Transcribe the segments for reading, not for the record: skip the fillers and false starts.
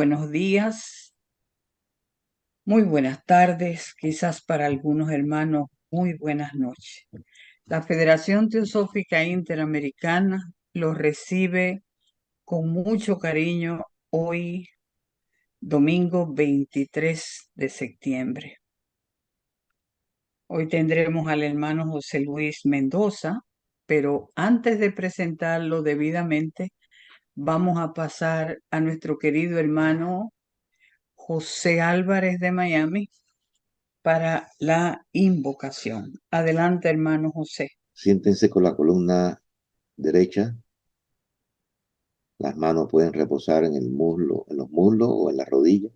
buenos días, muy buenas tardes, quizás para algunos hermanos, muy buenas noches. La Federación Teosófica Interamericana los recibe con mucho cariño hoy, domingo 23 de septiembre. Hoy tendremos al hermano José Luis Mendoza, pero antes de presentarlo debidamente, vamos a pasar a nuestro querido hermano José Álvarez de Miami para la invocación. Adelante, hermano José. Siéntense con la columna derecha. Las manos pueden reposar en el muslo, en los muslos o en las rodillas.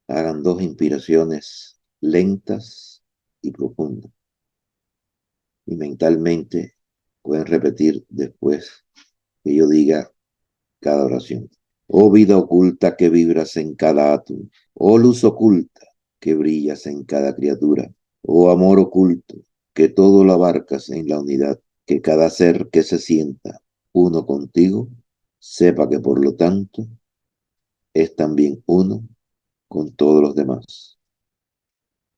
Hagan 2 inspiraciones lentas y profundas. Y mentalmente pueden repetir después que yo diga cada oración. Oh vida oculta que vibras en cada átomo. Oh luz oculta que brillas en cada criatura. Oh amor oculto que todo lo abarcas en la unidad. Que cada ser que se sienta uno contigo sepa que por lo tanto es también uno con todos los demás.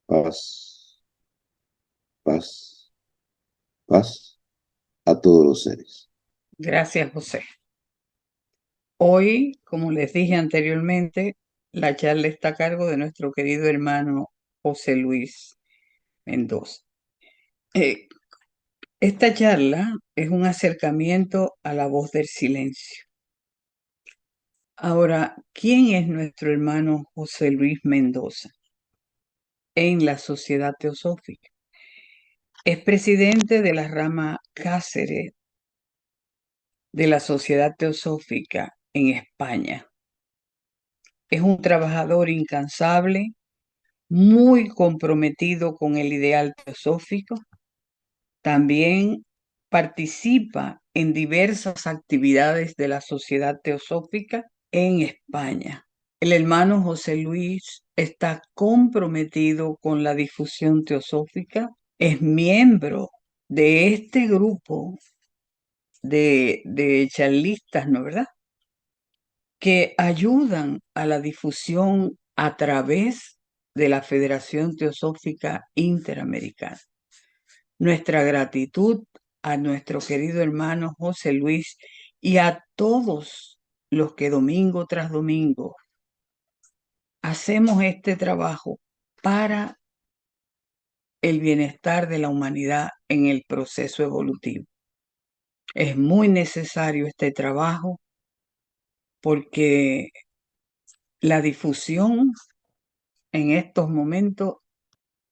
Paz, paz, paz a todos los seres. Gracias, José. Hoy, como les dije anteriormente, la charla está a cargo de nuestro querido hermano José Luis Mendoza. Eh, Esta charla es un acercamiento a la voz del silencio. Ahora, ¿quién es nuestro hermano José Luis Mendoza en la Sociedad Teosófica? Es presidente de la rama Cáceres de la Sociedad Teosófica en España. Es un trabajador incansable, muy comprometido con el ideal teosófico. También participa en diversas actividades de la Sociedad Teosófica en España. El hermano José Luis está comprometido con la difusión teosófica, es miembro de este grupo de charlistas, ¿no verdad?, que ayudan a la difusión a través de la Federación Teosófica Interamericana. Nuestra gratitud a nuestro querido hermano José Luis y a todos los que domingo tras domingo hacemos este trabajo para el bienestar de la humanidad en el proceso evolutivo. Es muy necesario este trabajo porque la difusión en estos momentos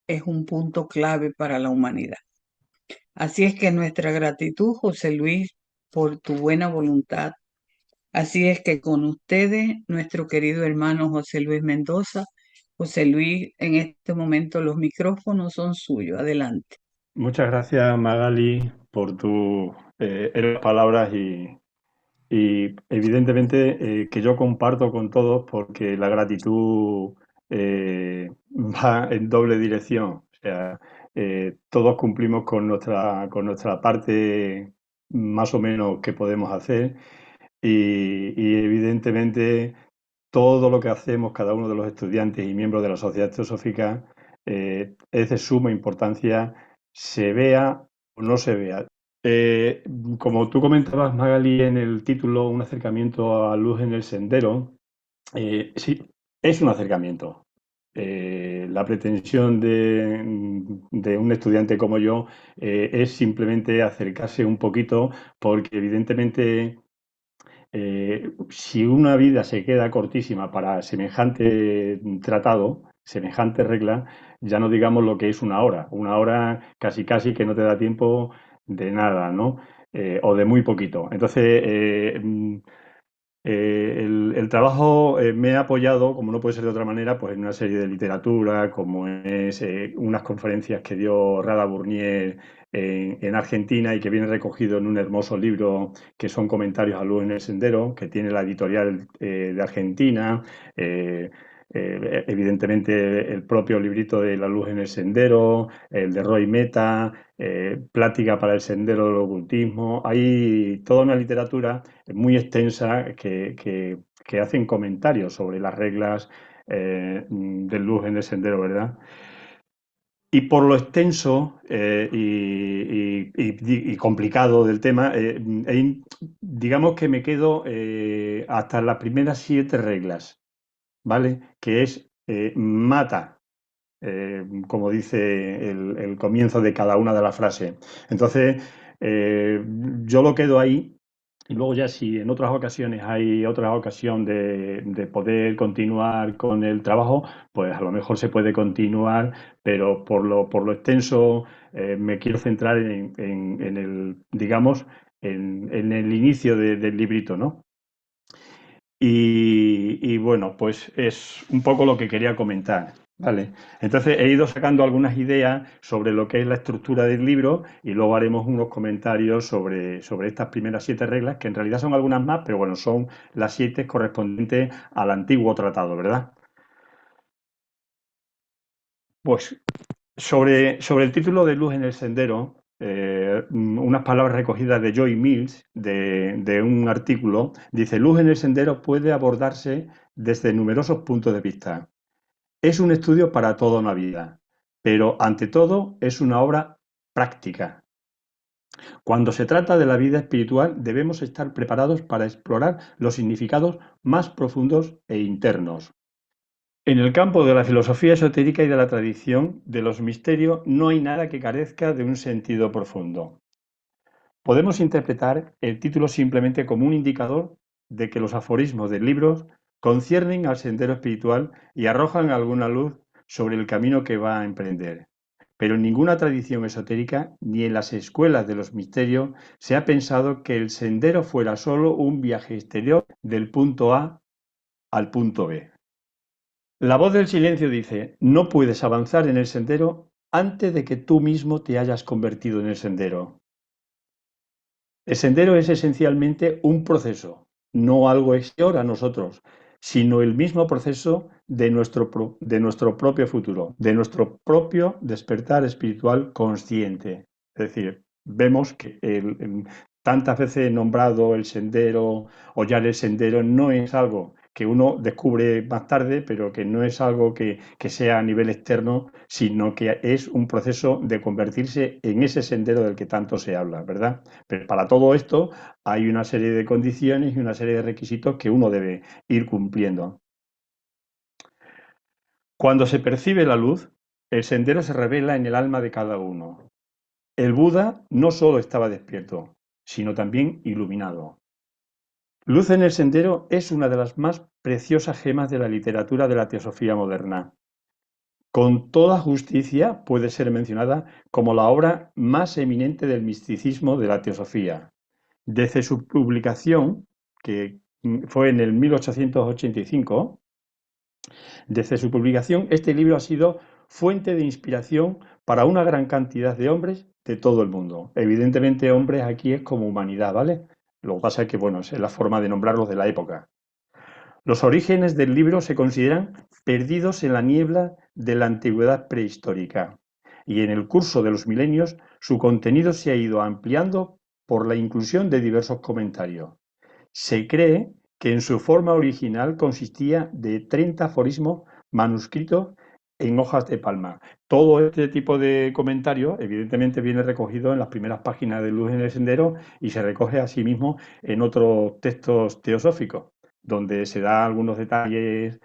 es un punto clave para la humanidad. Así es que nuestra gratitud, José Luis, por tu buena voluntad. Así es que con ustedes, nuestro querido hermano José Luis Mendoza. José Luis, en este momento los micrófonos son suyos. Adelante. Muchas gracias, Magali, por tus palabras y evidentemente que yo comparto con todos porque la gratitud va en doble dirección. O sea, todos cumplimos con nuestra parte más o menos que podemos hacer y evidentemente todo lo que hacemos cada uno de los estudiantes y miembros de la Sociedad Teosófica es de suma importancia, se vea o no se vea. Eh, Como tú comentabas, Magali, en el título, un acercamiento a luz en el sendero, sí, es un acercamiento. La pretensión de un estudiante como yo es simplemente acercarse un poquito porque evidentemente si una vida se queda cortísima para semejante tratado, semejante regla, ya no digamos lo que es una hora casi casi que no te da tiempo de nada, ¿no? O de muy poquito. Entonces, el trabajo me ha apoyado, como no puede ser de otra manera, pues en una serie de literatura, como es unas conferencias que dio Rada Burnier en Argentina y que viene recogido en un hermoso libro que son comentarios a luz en el sendero, que tiene la editorial de Argentina. evidentemente el propio librito de La luz en el sendero, el de Roy Meta, Plática para el sendero del ocultismo. Hay toda una literatura muy extensa que hacen comentarios sobre las reglas de luz en el sendero, ¿verdad? Y por lo extenso y complicado del tema, digamos que me quedo hasta las primeras 7 reglas, ¿vale? Que es mata, como dice el comienzo de cada una de las frases. Entonces, yo lo quedo ahí. Y luego ya si en otras ocasiones hay otra ocasión de poder continuar con el trabajo, pues a lo mejor se puede continuar, pero por lo extenso me quiero centrar en el, digamos, en el inicio del librito, ¿no? Y bueno, pues es un poco lo que quería comentar, ¿vale? Entonces he ido sacando algunas ideas sobre lo que es la estructura del libro y luego haremos unos comentarios sobre estas primeras 7 reglas, que en realidad son algunas más, pero bueno, son las 7 correspondientes al antiguo tratado, ¿verdad? Pues sobre el título de Luz en el Sendero, unas palabras recogidas de Joy Mills, de un artículo, dice: Luz en el Sendero puede abordarse desde numerosos puntos de vista. Es un estudio para toda una vida, pero ante todo es una obra práctica. Cuando se trata de la vida espiritual, debemos estar preparados para explorar los significados más profundos e internos. En el campo de la filosofía esotérica y de la tradición de los misterios no hay nada que carezca de un sentido profundo. Podemos interpretar el título simplemente como un indicador de que los aforismos del libro conciernen al sendero espiritual y arrojan alguna luz sobre el camino que va a emprender. Pero en ninguna tradición esotérica ni en las escuelas de los misterios se ha pensado que el sendero fuera solo un viaje exterior del punto A al punto B. La voz del silencio dice: no puedes avanzar en el sendero antes de que tú mismo te hayas convertido en el sendero. El sendero es esencialmente un proceso, no algo exterior a nosotros, sino el mismo proceso de nuestro propio futuro, de nuestro propio despertar espiritual consciente. Es decir, vemos que tantas veces nombrado el sendero o ya el sendero no es algo que uno descubre más tarde, pero que no es algo que sea a nivel externo, sino que es un proceso de convertirse en ese sendero del que tanto se habla, ¿verdad? Pero para todo esto hay una serie de condiciones y una serie de requisitos que uno debe ir cumpliendo. Cuando se percibe la luz, el sendero se revela en el alma de cada uno. El Buda no solo estaba despierto, sino también iluminado. Luz en el sendero es una de las más preciosas gemas de la literatura de la teosofía moderna. Con toda justicia puede ser mencionada como la obra más eminente del misticismo de la teosofía. Desde su publicación, que fue en el 1885, desde su publicación, este libro ha sido fuente de inspiración para una gran cantidad de hombres de todo el mundo. Evidentemente, hombres aquí es como humanidad, ¿vale? Lo que pasa es que, bueno, es la forma de nombrarlos de la época. Los orígenes del libro se consideran perdidos en la niebla de la antigüedad prehistórica, y en el curso de los milenios su contenido se ha ido ampliando por la inclusión de diversos comentarios. Se cree que en su forma original consistía de 30 aforismos manuscritos en hojas de palma. Todo este tipo de comentarios, evidentemente, viene recogido en las primeras páginas de Luz en el Sendero y se recoge asimismo en otros textos teosóficos, donde se da algunos detalles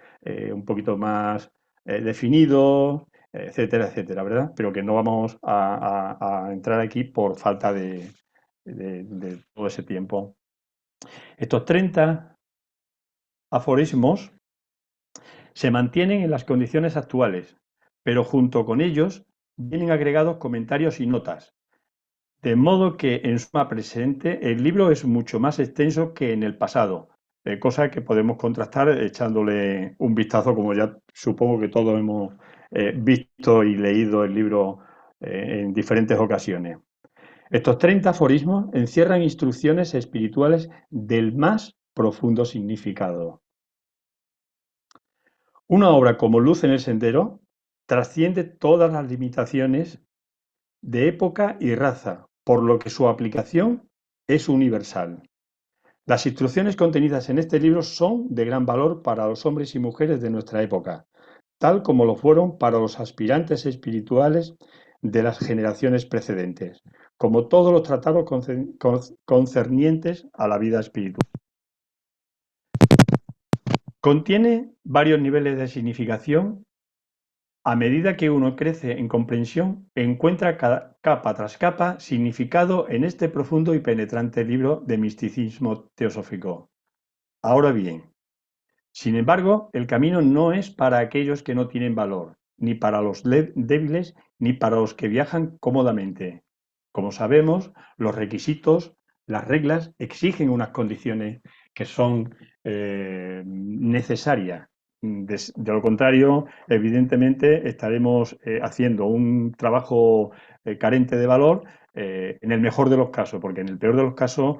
un poquito más definidos, etcétera, etcétera, ¿verdad? Pero que no vamos a entrar aquí por falta de todo ese tiempo. Estos 30 aforismos se mantienen en las condiciones actuales, pero junto con ellos vienen agregados comentarios y notas, de modo que en suma presente el libro es mucho más extenso que en el pasado, cosa que podemos contrastar echándole un vistazo, como ya supongo que todos hemos visto y leído el libro en diferentes ocasiones. Estos 30 aforismos encierran instrucciones espirituales del más profundo significado. Una obra como Luz en el Sendero trasciende todas las limitaciones de época y raza, por lo que su aplicación es universal. Las instrucciones contenidas en este libro son de gran valor para los hombres y mujeres de nuestra época, tal como lo fueron para los aspirantes espirituales de las generaciones precedentes, como todos los tratados concernientes a la vida espiritual. Contiene varios niveles de significación. A medida que uno crece en comprensión, encuentra capa tras capa significado en este profundo y penetrante libro de misticismo teosófico. Ahora bien, sin embargo, el camino no es para aquellos que no tienen valor, ni para los débiles, ni para los que viajan cómodamente. Como sabemos, los requisitos, las reglas exigen unas condiciones que son necesarias. De lo contrario, evidentemente, estaremos haciendo un trabajo carente de valor en el mejor de los casos, porque en el peor de los casos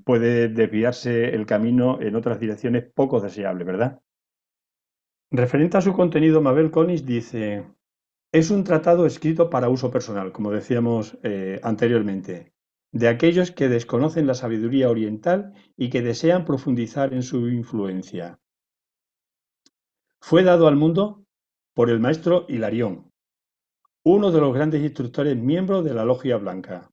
puede desviarse el camino en otras direcciones poco deseables, ¿verdad? Referente a su contenido, Mabel Collins dice, es un tratado escrito para uso personal, como decíamos anteriormente, de aquellos que desconocen la sabiduría oriental y que desean profundizar en su influencia. Fue dado al mundo por el maestro Hilarión, uno de los grandes instructores miembros de la Logia Blanca.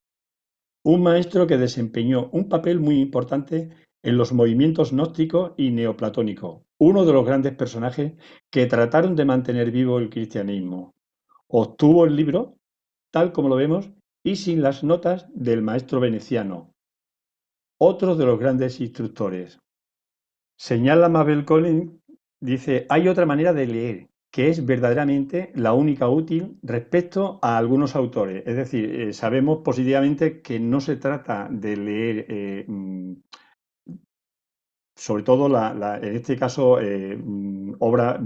Un maestro que desempeñó un papel muy importante en los movimientos gnóstico y neoplatónico, uno de los grandes personajes que trataron de mantener vivo el cristianismo. Obtuvo el libro, tal como lo vemos, y sin las notas del maestro veneciano, otro de los grandes instructores. Señala Mabel Collins, dice, hay otra manera de leer, que es verdaderamente la única útil respecto a algunos autores. Es decir, sabemos positivamente que no se trata de leer, sobre todo en este caso, obras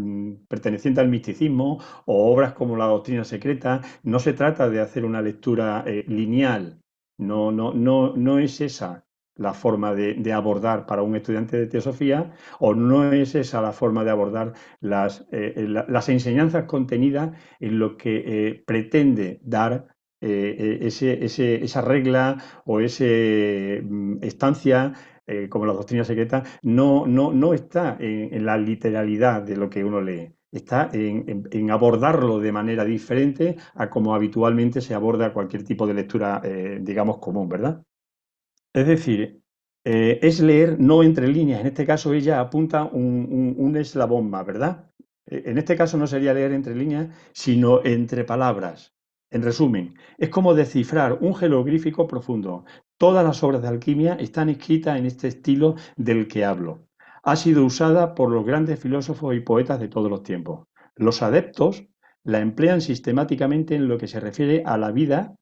pertenecientes al misticismo o obras como la Doctrina Secreta. No se trata de hacer una lectura lineal. No es esa la forma de abordar para un estudiante de teosofía, o no es esa la forma de abordar las enseñanzas contenidas en lo que pretende dar esa regla o esa estancia, como la doctrina secreta, no está en la literalidad de lo que uno lee. Está en abordarlo de manera diferente a como habitualmente se aborda cualquier tipo de lectura, digamos, común, ¿verdad? Es decir, es leer no entre líneas. En este caso ella apunta un eslabón más, ¿verdad? En este caso no sería leer entre líneas, sino entre palabras. En resumen, es como descifrar un jeroglífico profundo. Todas las obras de alquimia están escritas en este estilo del que hablo. Ha sido usada por los grandes filósofos y poetas de todos los tiempos. Los adeptos la emplean sistemáticamente en lo que se refiere a la vida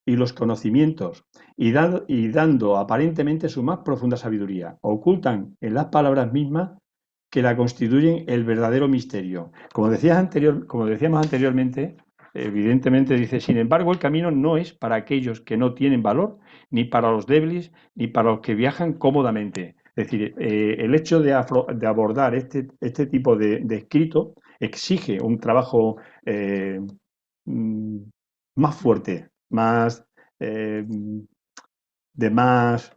y los conocimientos, y dando aparentemente su más profunda sabiduría. Ocultan en las palabras mismas que la constituyen el verdadero misterio. Como decíamos anteriormente, evidentemente dice, sin embargo, el camino no es para aquellos que no tienen valor, ni para los débiles, ni para los que viajan cómodamente. Es decir, el hecho de abordar este tipo de escrito exige un trabajo mm, más fuerte, más eh, de más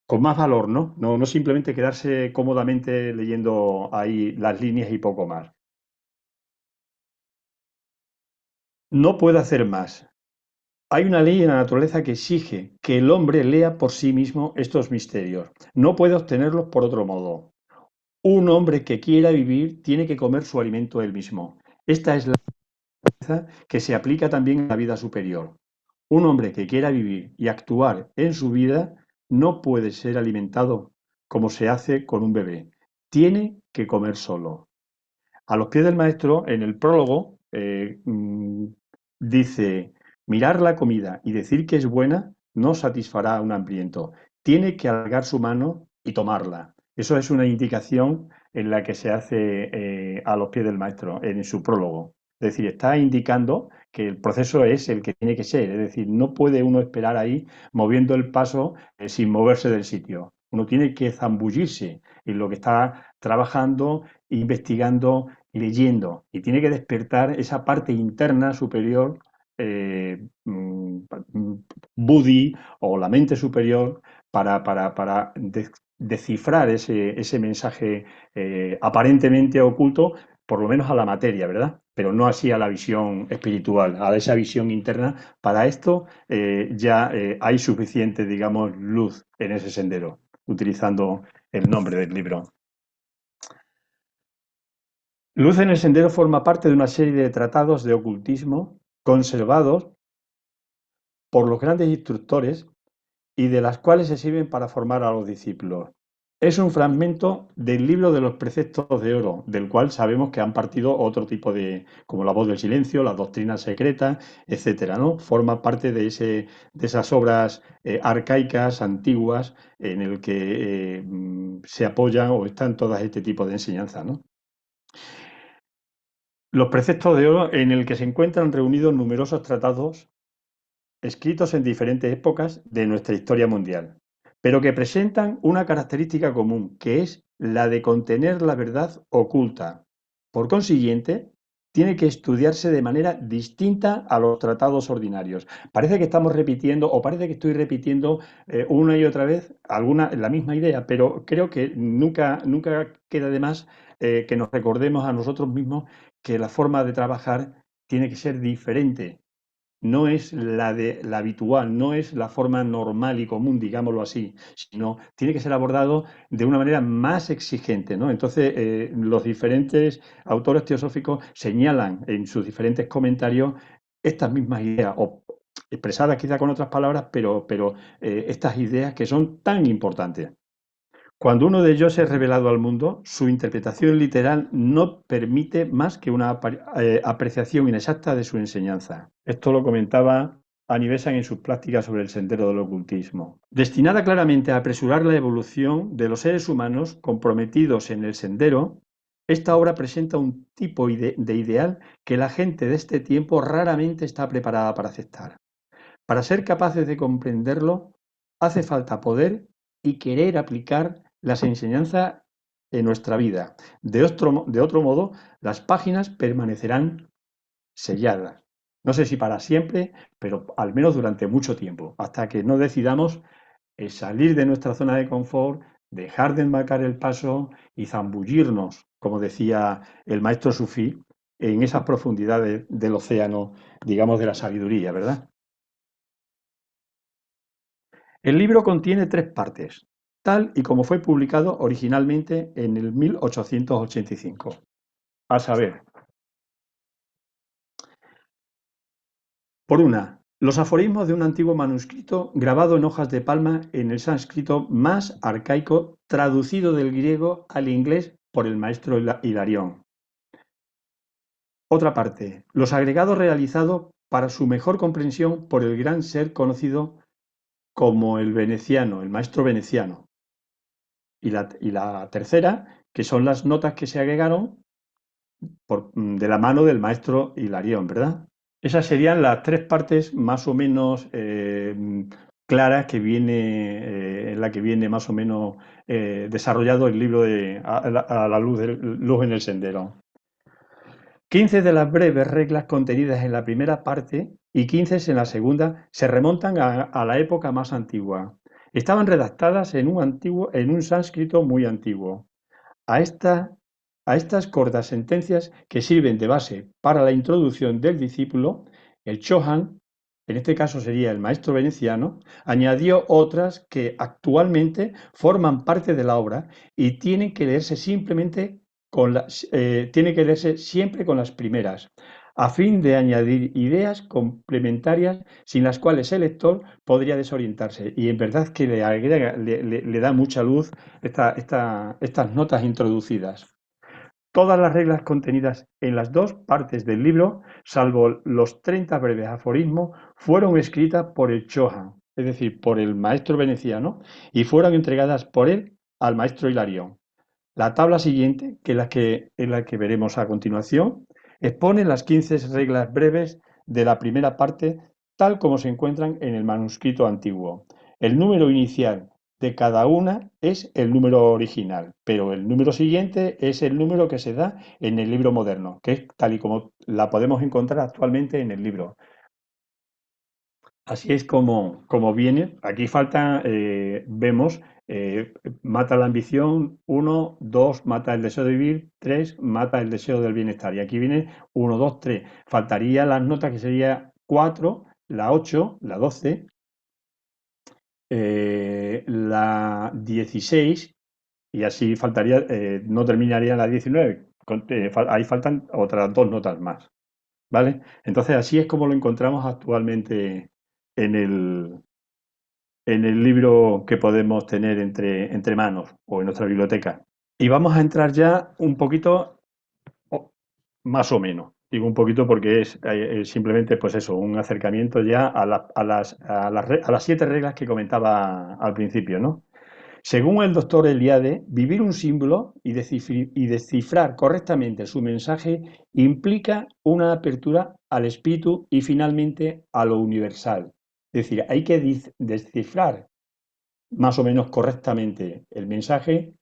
con más valor, ¿no? No simplemente quedarse cómodamente leyendo ahí las líneas y poco más. No puede hacer más. Hay una ley en la naturaleza que exige que el hombre lea por sí mismo estos misterios. No puede obtenerlos por otro modo. Un hombre que quiera vivir tiene que comer su alimento él mismo. Esta es la naturaleza que se aplica también a la vida superior. Un hombre que quiera vivir y actuar en su vida no puede ser alimentado como se hace con un bebé. Tiene que comer solo. A los pies del maestro, en el prólogo, dice, mirar la comida y decir que es buena no satisfará a un hambriento. Tiene que alargar su mano y tomarla. Eso es una indicación en la que se hace a los pies del maestro, en su prólogo. Es decir, está indicando que el proceso es el que tiene que ser. Es decir, no puede uno esperar ahí moviendo el paso sin moverse del sitio. Uno tiene que zambullirse en lo que está trabajando, investigando, leyendo. Y tiene que despertar esa parte interna superior, Buddhi o la mente superior, para descifrar ese mensaje aparentemente oculto, por lo menos a la materia, ¿verdad? Pero no así a la visión espiritual, a esa visión interna. Para esto ya hay suficiente, digamos, luz en ese sendero, utilizando el nombre del libro. Luz en el sendero forma parte de una serie de tratados de ocultismo conservados por los grandes instructores y de las cuales se sirven para formar a los discípulos. Es un fragmento del libro de los preceptos de oro, del cual sabemos que han partido otro tipo de, como la voz del silencio, las doctrinas secretas, etcétera, ¿no? Forma parte de esas obras arcaicas, antiguas, en el que se apoyan o están todas este tipo de enseñanzas, ¿no? Los preceptos de oro, en el que se encuentran reunidos numerosos tratados escritos en diferentes épocas de nuestra historia mundial, pero que presentan una característica común, que es la de contener la verdad oculta. Por consiguiente, tiene que estudiarse de manera distinta a los tratados ordinarios. Parece que estamos repitiendo, o parece que estoy repitiendo una y otra vez la misma idea, pero creo que nunca queda de más que nos recordemos a nosotros mismos que la forma de trabajar tiene que ser diferente. No es la habitual, no es la forma normal y común, digámoslo así, sino tiene que ser abordado de una manera más exigente, ¿no? Entonces, los diferentes autores teosóficos señalan en sus diferentes comentarios estas mismas ideas, o expresadas quizá con otras palabras, pero estas ideas que son tan importantes. Cuando uno de ellos es revelado al mundo, su interpretación literal no permite más que una apreciación inexacta de su enseñanza. Esto lo comentaba Anibesan en sus prácticas sobre el sendero del ocultismo. Destinada claramente a apresurar la evolución de los seres humanos comprometidos en el sendero, esta obra presenta un tipo de ideal que la gente de este tiempo raramente está preparada para aceptar. Para ser capaces de comprenderlo, hace falta poder y querer aplicar las enseñanzas en nuestra vida. De otro modo, las páginas permanecerán selladas. No sé si para siempre, pero al menos durante mucho tiempo, hasta que no decidamos salir de nuestra zona de confort, dejar de enmarcar el paso y zambullirnos, como decía el maestro sufí, en esas profundidades del océano, digamos, de la sabiduría, ¿verdad? El libro contiene 3 partes, tal y como fue publicado originalmente en el 1885. A saber, por una, los aforismos de un antiguo manuscrito grabado en hojas de palma en el sánscrito más arcaico, traducido del griego al inglés por el maestro Hilarión. Otra parte, los agregados realizados para su mejor comprensión por el gran ser conocido como el veneciano, el maestro veneciano. Y la tercera, que son las notas que se agregaron de la mano del maestro Hilarión, ¿verdad? Esas serían las 3 partes más o menos claras que viene, en la que viene más o menos desarrollado el libro de a la luz en el sendero. 15 de las breves reglas contenidas en la primera parte y 15 en la segunda se remontan a la época más antigua. Estaban redactadas en un sánscrito muy antiguo. A estas cortas sentencias que sirven de base para la introducción del discípulo, el Chohan, en este caso sería el maestro veneciano, añadió otras que actualmente forman parte de la obra y tienen que leerse siempre con las primeras, a fin de añadir ideas complementarias sin las cuales el lector podría desorientarse. Y en verdad que le da mucha luz estas notas introducidas. Todas las reglas contenidas en las 2 partes del libro, salvo los 30 breves aforismos, fueron escritas por el Chohan, es decir, por el maestro veneciano, y fueron entregadas por él al maestro Hilarión. La tabla siguiente, que es la que veremos a continuación, expone las 15 reglas breves de la primera parte, tal como se encuentran en el manuscrito antiguo. El número inicial de cada una es el número original, pero el número siguiente es el número que se da en el libro moderno, que es tal y como la podemos encontrar actualmente en el libro. Así es como viene. Aquí falta, vemos, mata la ambición, 1, 2, mata el deseo de vivir, 3, mata el deseo del bienestar. Y aquí viene 1, 2, 3. Faltaría las notas que sería 4, la 8, la 12, la 16, y así faltaría, no terminaría la 19. Ahí faltan otras 2 notas más, ¿vale? Entonces así es como lo encontramos actualmente en el libro que podemos tener entre manos o en nuestra biblioteca. Y vamos a entrar ya un poquito, más o menos. Digo un poquito porque es simplemente, pues eso, un acercamiento ya a las 7 reglas que comentaba al principio, ¿no? Según el doctor Eliade, vivir un símbolo y descifrar correctamente su mensaje implica una apertura al espíritu y finalmente a lo universal. Es decir, hay que descifrar más o menos correctamente el mensaje,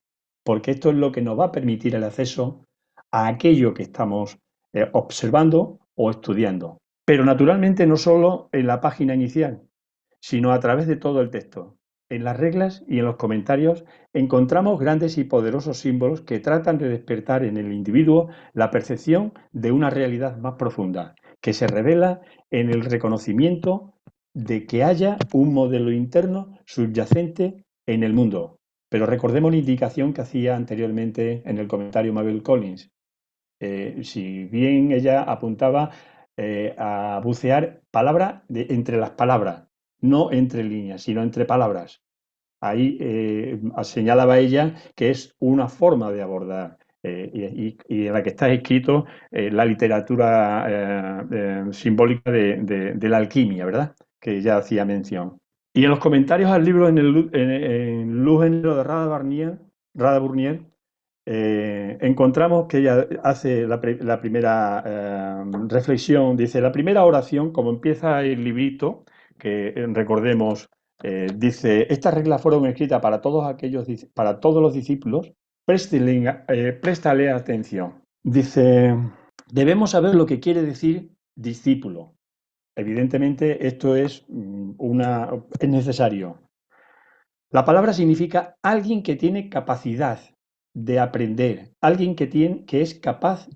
porque esto es lo que nos va a permitir el acceso a aquello que estamos observando o estudiando. Pero naturalmente no solo en la página inicial, sino a través de todo el texto. En las reglas y en los comentarios encontramos grandes y poderosos símbolos que tratan de despertar en el individuo la percepción de una realidad más profunda, que se revela en el reconocimiento de que haya un modelo interno subyacente en el mundo. Pero recordemos la indicación que hacía anteriormente en el comentario Mabel Collins. Si bien ella apuntaba a bucear entre las palabras, no entre líneas, sino entre palabras. Ahí señalaba ella que es una forma de abordar y en la que está escrito la literatura simbólica de la alquimia, ¿verdad? Que ya hacía mención. Y en los comentarios al libro en Luz en de Rada Burnier, encontramos que ella hace la primera reflexión, dice, la primera oración, como empieza el librito, que recordemos, dice, estas reglas fueron escritas para todos los discípulos, préstale atención. Dice, debemos saber lo que quiere decir discípulo. Evidentemente esto es necesario. La palabra significa alguien que tiene capacidad de aprender, alguien que es capaz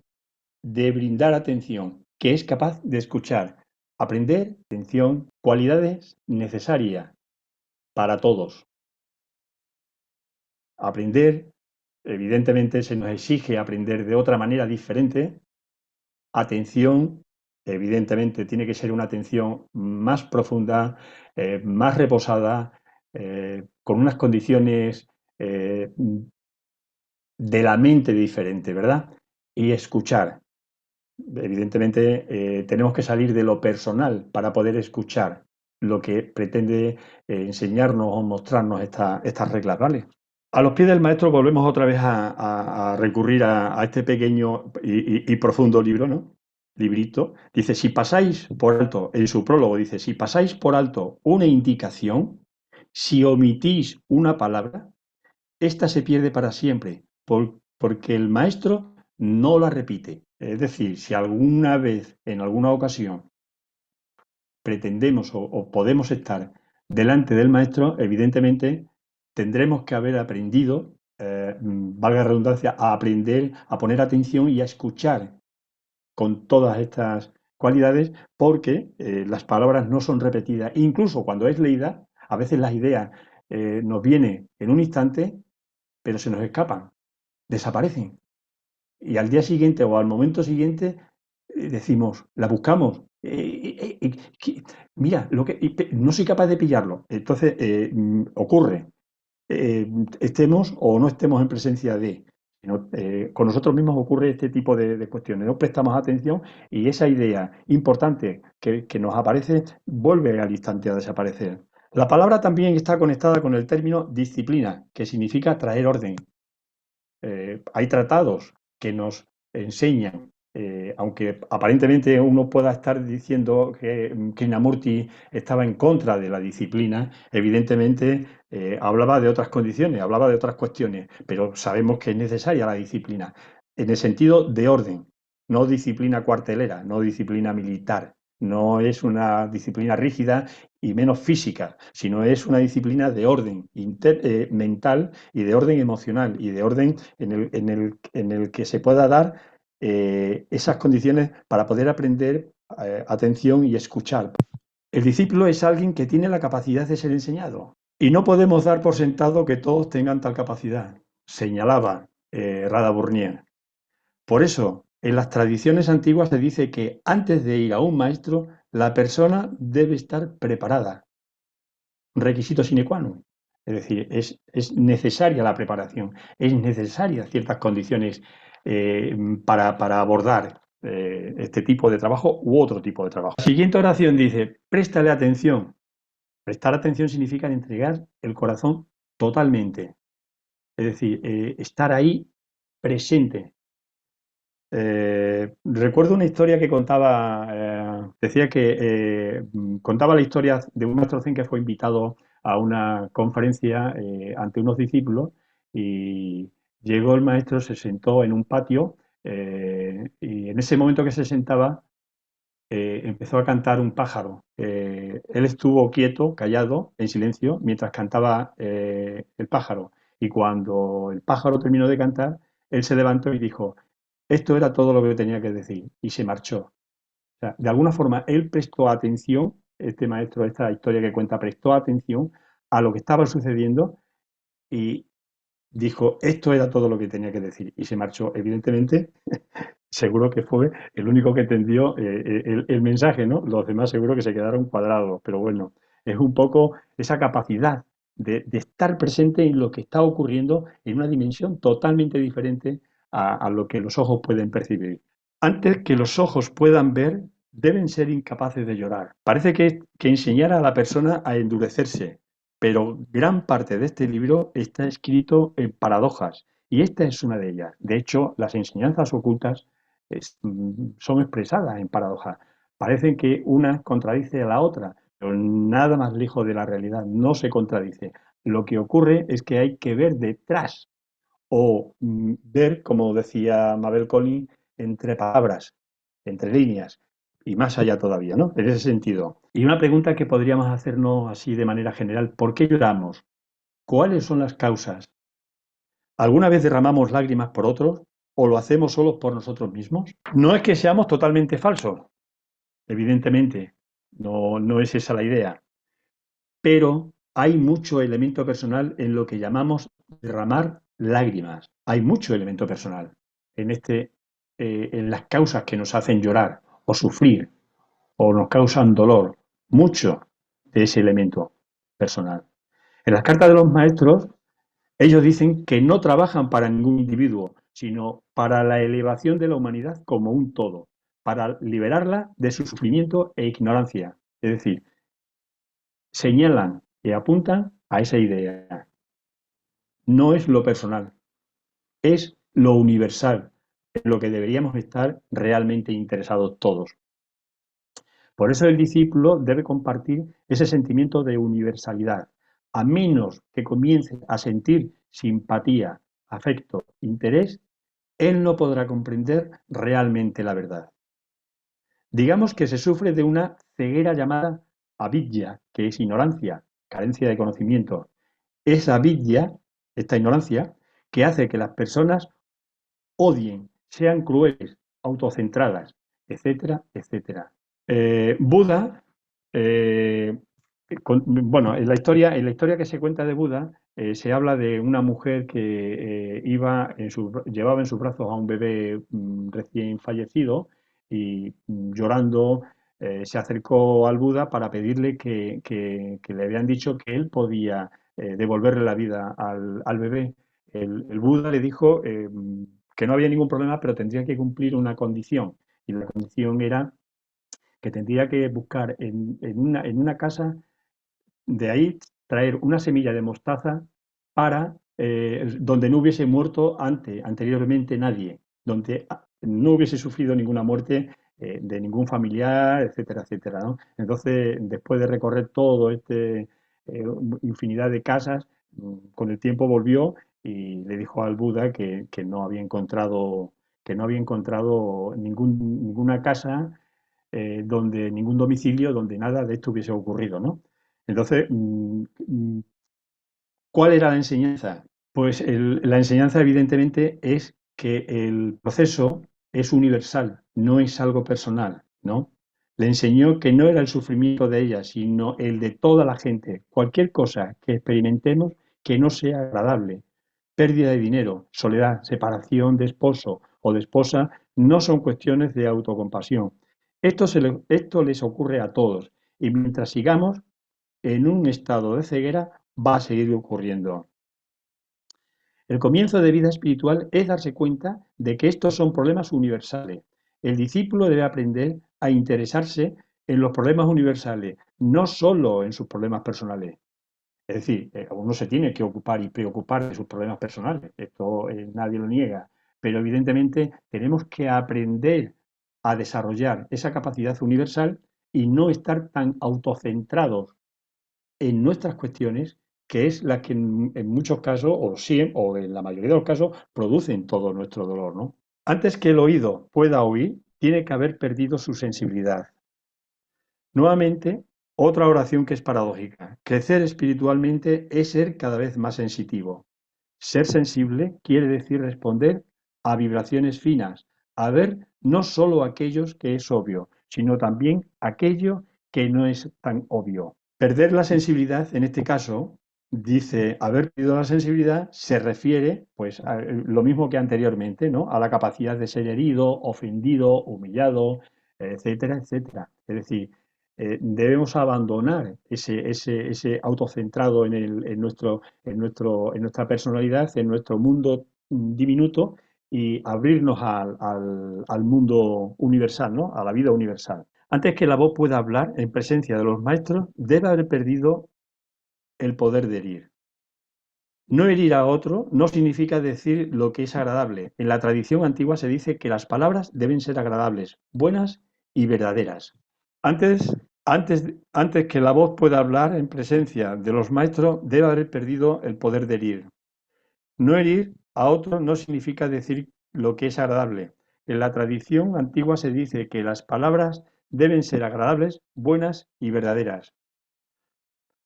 de brindar atención, que es capaz de escuchar. Aprender, atención, cualidades necesarias para todos. Aprender, evidentemente se nos exige aprender de otra manera diferente. Atención, evidentemente tiene que ser una atención más profunda, más reposada, con unas condiciones de la mente diferente, ¿verdad? Y escuchar. Evidentemente tenemos que salir de lo personal para poder escuchar lo que pretende enseñarnos o mostrarnos estas reglas, ¿vale? A los pies del maestro volvemos otra vez a recurrir a este pequeño y profundo libro, ¿no? Librito. Dice, si pasáis por alto, en su prólogo dice, si pasáis por alto una indicación, si omitís una palabra, esta se pierde para siempre, porque el maestro no la repite. Es decir, si alguna vez, en alguna ocasión, pretendemos o podemos estar delante del maestro, evidentemente tendremos que haber aprendido, valga la redundancia, a aprender, a poner atención y a escuchar con todas estas cualidades, porque las palabras no son repetidas. Incluso cuando es leída, a veces las ideas nos vienen en un instante, pero se nos escapan, desaparecen. Y al día siguiente o al momento siguiente decimos, la buscamos. Mira, no soy capaz de pillarlo. Entonces ocurre, estemos o no estemos en presencia de. Con nosotros mismos ocurre este tipo de cuestiones. No prestamos atención y esa idea importante que nos aparece vuelve al instante a desaparecer. La palabra también está conectada con el término disciplina, que significa traer orden. Hay tratados que nos enseñan aunque aparentemente uno pueda estar diciendo que Krishnamurti estaba en contra de la disciplina, evidentemente hablaba de otras condiciones, hablaba de otras cuestiones, pero sabemos que es necesaria la disciplina, en el sentido de orden, no disciplina cuartelera, no disciplina militar, no es una disciplina rígida y menos física, sino es una disciplina de orden mental y de orden emocional y de orden en el que se pueda dar esas condiciones para poder aprender atención y escuchar. El discípulo es alguien que tiene la capacidad de ser enseñado y no podemos dar por sentado que todos tengan tal capacidad, señalaba Rada Burnier. Por eso, en las tradiciones antiguas se dice que antes de ir a un maestro, la persona debe estar preparada, un requisito sine qua non. Es decir, es necesaria la preparación, es necesaria ciertas condiciones para abordar este tipo de trabajo u otro tipo de trabajo. La siguiente oración dice, préstale atención. Prestar atención significa entregar el corazón totalmente. Es decir, estar ahí presente. Recuerdo una historia que contaba, decía que contaba la historia de un maestro zen que fue invitado a una conferencia ante unos discípulos y llegó el maestro, se sentó en un patio y en ese momento que se sentaba empezó a cantar un pájaro. Él estuvo quieto, callado, en silencio, mientras cantaba el pájaro. Y cuando el pájaro terminó de cantar, él se levantó y dijo, esto era todo lo que tenía que decir, y se marchó. O sea, de alguna forma, él prestó atención, este maestro, esta historia que cuenta, prestó atención a lo que estaba sucediendo y dijo, esto era todo lo que tenía que decir, y se marchó. Evidentemente, seguro que fue el único que entendió el mensaje, ¿no? Los demás seguro que se quedaron cuadrados, pero bueno, es un poco esa capacidad de estar presente en lo que está ocurriendo en una dimensión totalmente diferente a lo que los ojos pueden percibir. Antes que los ojos puedan ver, deben ser incapaces de llorar. Parece que enseñar a la persona a endurecerse, pero gran parte de este libro está escrito en paradojas, y esta es una de ellas. De hecho, las enseñanzas ocultas son expresadas en paradojas. Parecen que una contradice a la otra, pero nada más lejos de la realidad, no se contradice. Lo que ocurre es que hay que ver detrás o ver, como decía Mabel Collins, entre palabras, entre líneas y más allá todavía, ¿no? En ese sentido. Y una pregunta que podríamos hacernos así de manera general, ¿por qué lloramos? ¿Cuáles son las causas? ¿Alguna vez derramamos lágrimas por otros o lo hacemos solo por nosotros mismos? No es que seamos totalmente falsos, evidentemente, no es esa la idea, pero hay mucho elemento personal en lo que llamamos derramar lágrimas. Hay mucho elemento personal en las causas que nos hacen llorar o sufrir o nos causan dolor. Mucho de ese elemento personal. En las cartas de los maestros, ellos dicen que no trabajan para ningún individuo, sino para la elevación de la humanidad como un todo, para liberarla de su sufrimiento e ignorancia. Es decir, señalan y apuntan a esa idea. No es lo personal, es lo universal, en lo que deberíamos estar realmente interesados todos. Por eso el discípulo debe compartir ese sentimiento de universalidad. A menos que comience a sentir simpatía, afecto, interés, él no podrá comprender realmente la verdad. Digamos que se sufre de una ceguera llamada avidya, que es ignorancia, carencia de conocimiento. Es avidya, esta ignorancia, que hace que las personas odien, sean crueles, autocentradas, etcétera, etcétera. Buda, bueno, en la historia que se cuenta de Buda, se habla de una mujer que llevaba en sus brazos a un bebé recién fallecido y llorando se acercó al Buda para pedirle que le habían dicho que él podía devolverle la vida al bebé. El Buda le dijo que no había ningún problema, pero tendría que cumplir una condición. Y la condición era que tendría que buscar en una casa, de ahí traer una semilla de mostaza para donde no hubiese muerto anteriormente nadie, donde no hubiese sufrido ninguna muerte de ningún familiar, etcétera, etcétera, ¿no? Entonces, después de recorrer todo infinidad de casas, con el tiempo volvió y le dijo al Buda que no había encontrado, ninguna casa, ningún domicilio donde nada de esto hubiese ocurrido, ¿no? Entonces, ¿cuál era la enseñanza? Pues la enseñanza evidentemente es que el proceso es universal, no es algo personal, ¿no? Le enseñó que no era el sufrimiento de ella, sino el de toda la gente. Cualquier cosa que experimentemos que no sea agradable, pérdida de dinero, soledad, separación de esposo o de esposa, no son cuestiones de autocompasión. Esto les ocurre a todos y mientras sigamos en un estado de ceguera va a seguir ocurriendo. El comienzo de vida espiritual es darse cuenta de que estos son problemas universales. El discípulo debe aprender a interesarse en los problemas universales, no solo en sus problemas personales. Es decir, uno se tiene que ocupar y preocupar de sus problemas personales, esto nadie lo niega, pero evidentemente tenemos que aprender a desarrollar esa capacidad universal y no estar tan autocentrados en nuestras cuestiones, que es la que en muchos casos, o en la mayoría de los casos, producen todo nuestro dolor, ¿no? Antes que el oído pueda oír, tiene que haber perdido su sensibilidad. Nuevamente, otra oración que es paradójica. Crecer espiritualmente es ser cada vez más sensitivo. Ser sensible quiere decir responder a vibraciones finas, a ver no solo aquellos que es obvio, sino también aquello que no es tan obvio. Perder la sensibilidad, en este caso, dice haber perdido la sensibilidad, se refiere, pues, a lo mismo que anteriormente, ¿no? A la capacidad de ser herido, ofendido, humillado, etcétera, etcétera. Es decir, debemos abandonar ese autocentrado en nuestra personalidad, en nuestro mundo diminuto y abrirnos al mundo universal, ¿no? A la vida universal. Antes que la voz pueda hablar en presencia de los maestros, debe haber perdido el poder de herir. No herir a otro no significa decir lo que es agradable. En la tradición antigua se dice que las palabras deben ser agradables, buenas y verdaderas. Antes que la voz pueda hablar en presencia de los maestros, debe haber perdido el poder de herir. No herir a otro no significa decir lo que es agradable. En la tradición antigua se dice que las palabras deben ser agradables, buenas y verdaderas.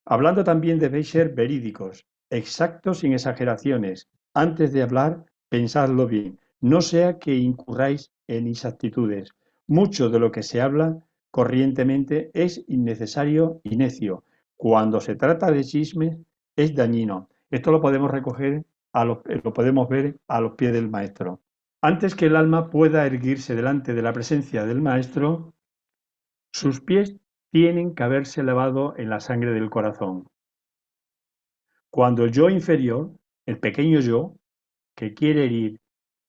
Hablando también debéis ser verídicos, exactos sin exageraciones. Antes de hablar, pensadlo bien, no sea que incurráis en inexactitudes. Mucho de lo que se habla corrientemente es innecesario y necio. Cuando se trata de chismes, es dañino. Esto lo podemos recoger, lo podemos ver a los pies del maestro. Antes que el alma pueda erguirse delante de la presencia del maestro, sus pies tienen que haberse lavado en la sangre del corazón. Cuando el yo inferior, el pequeño yo, que quiere herir,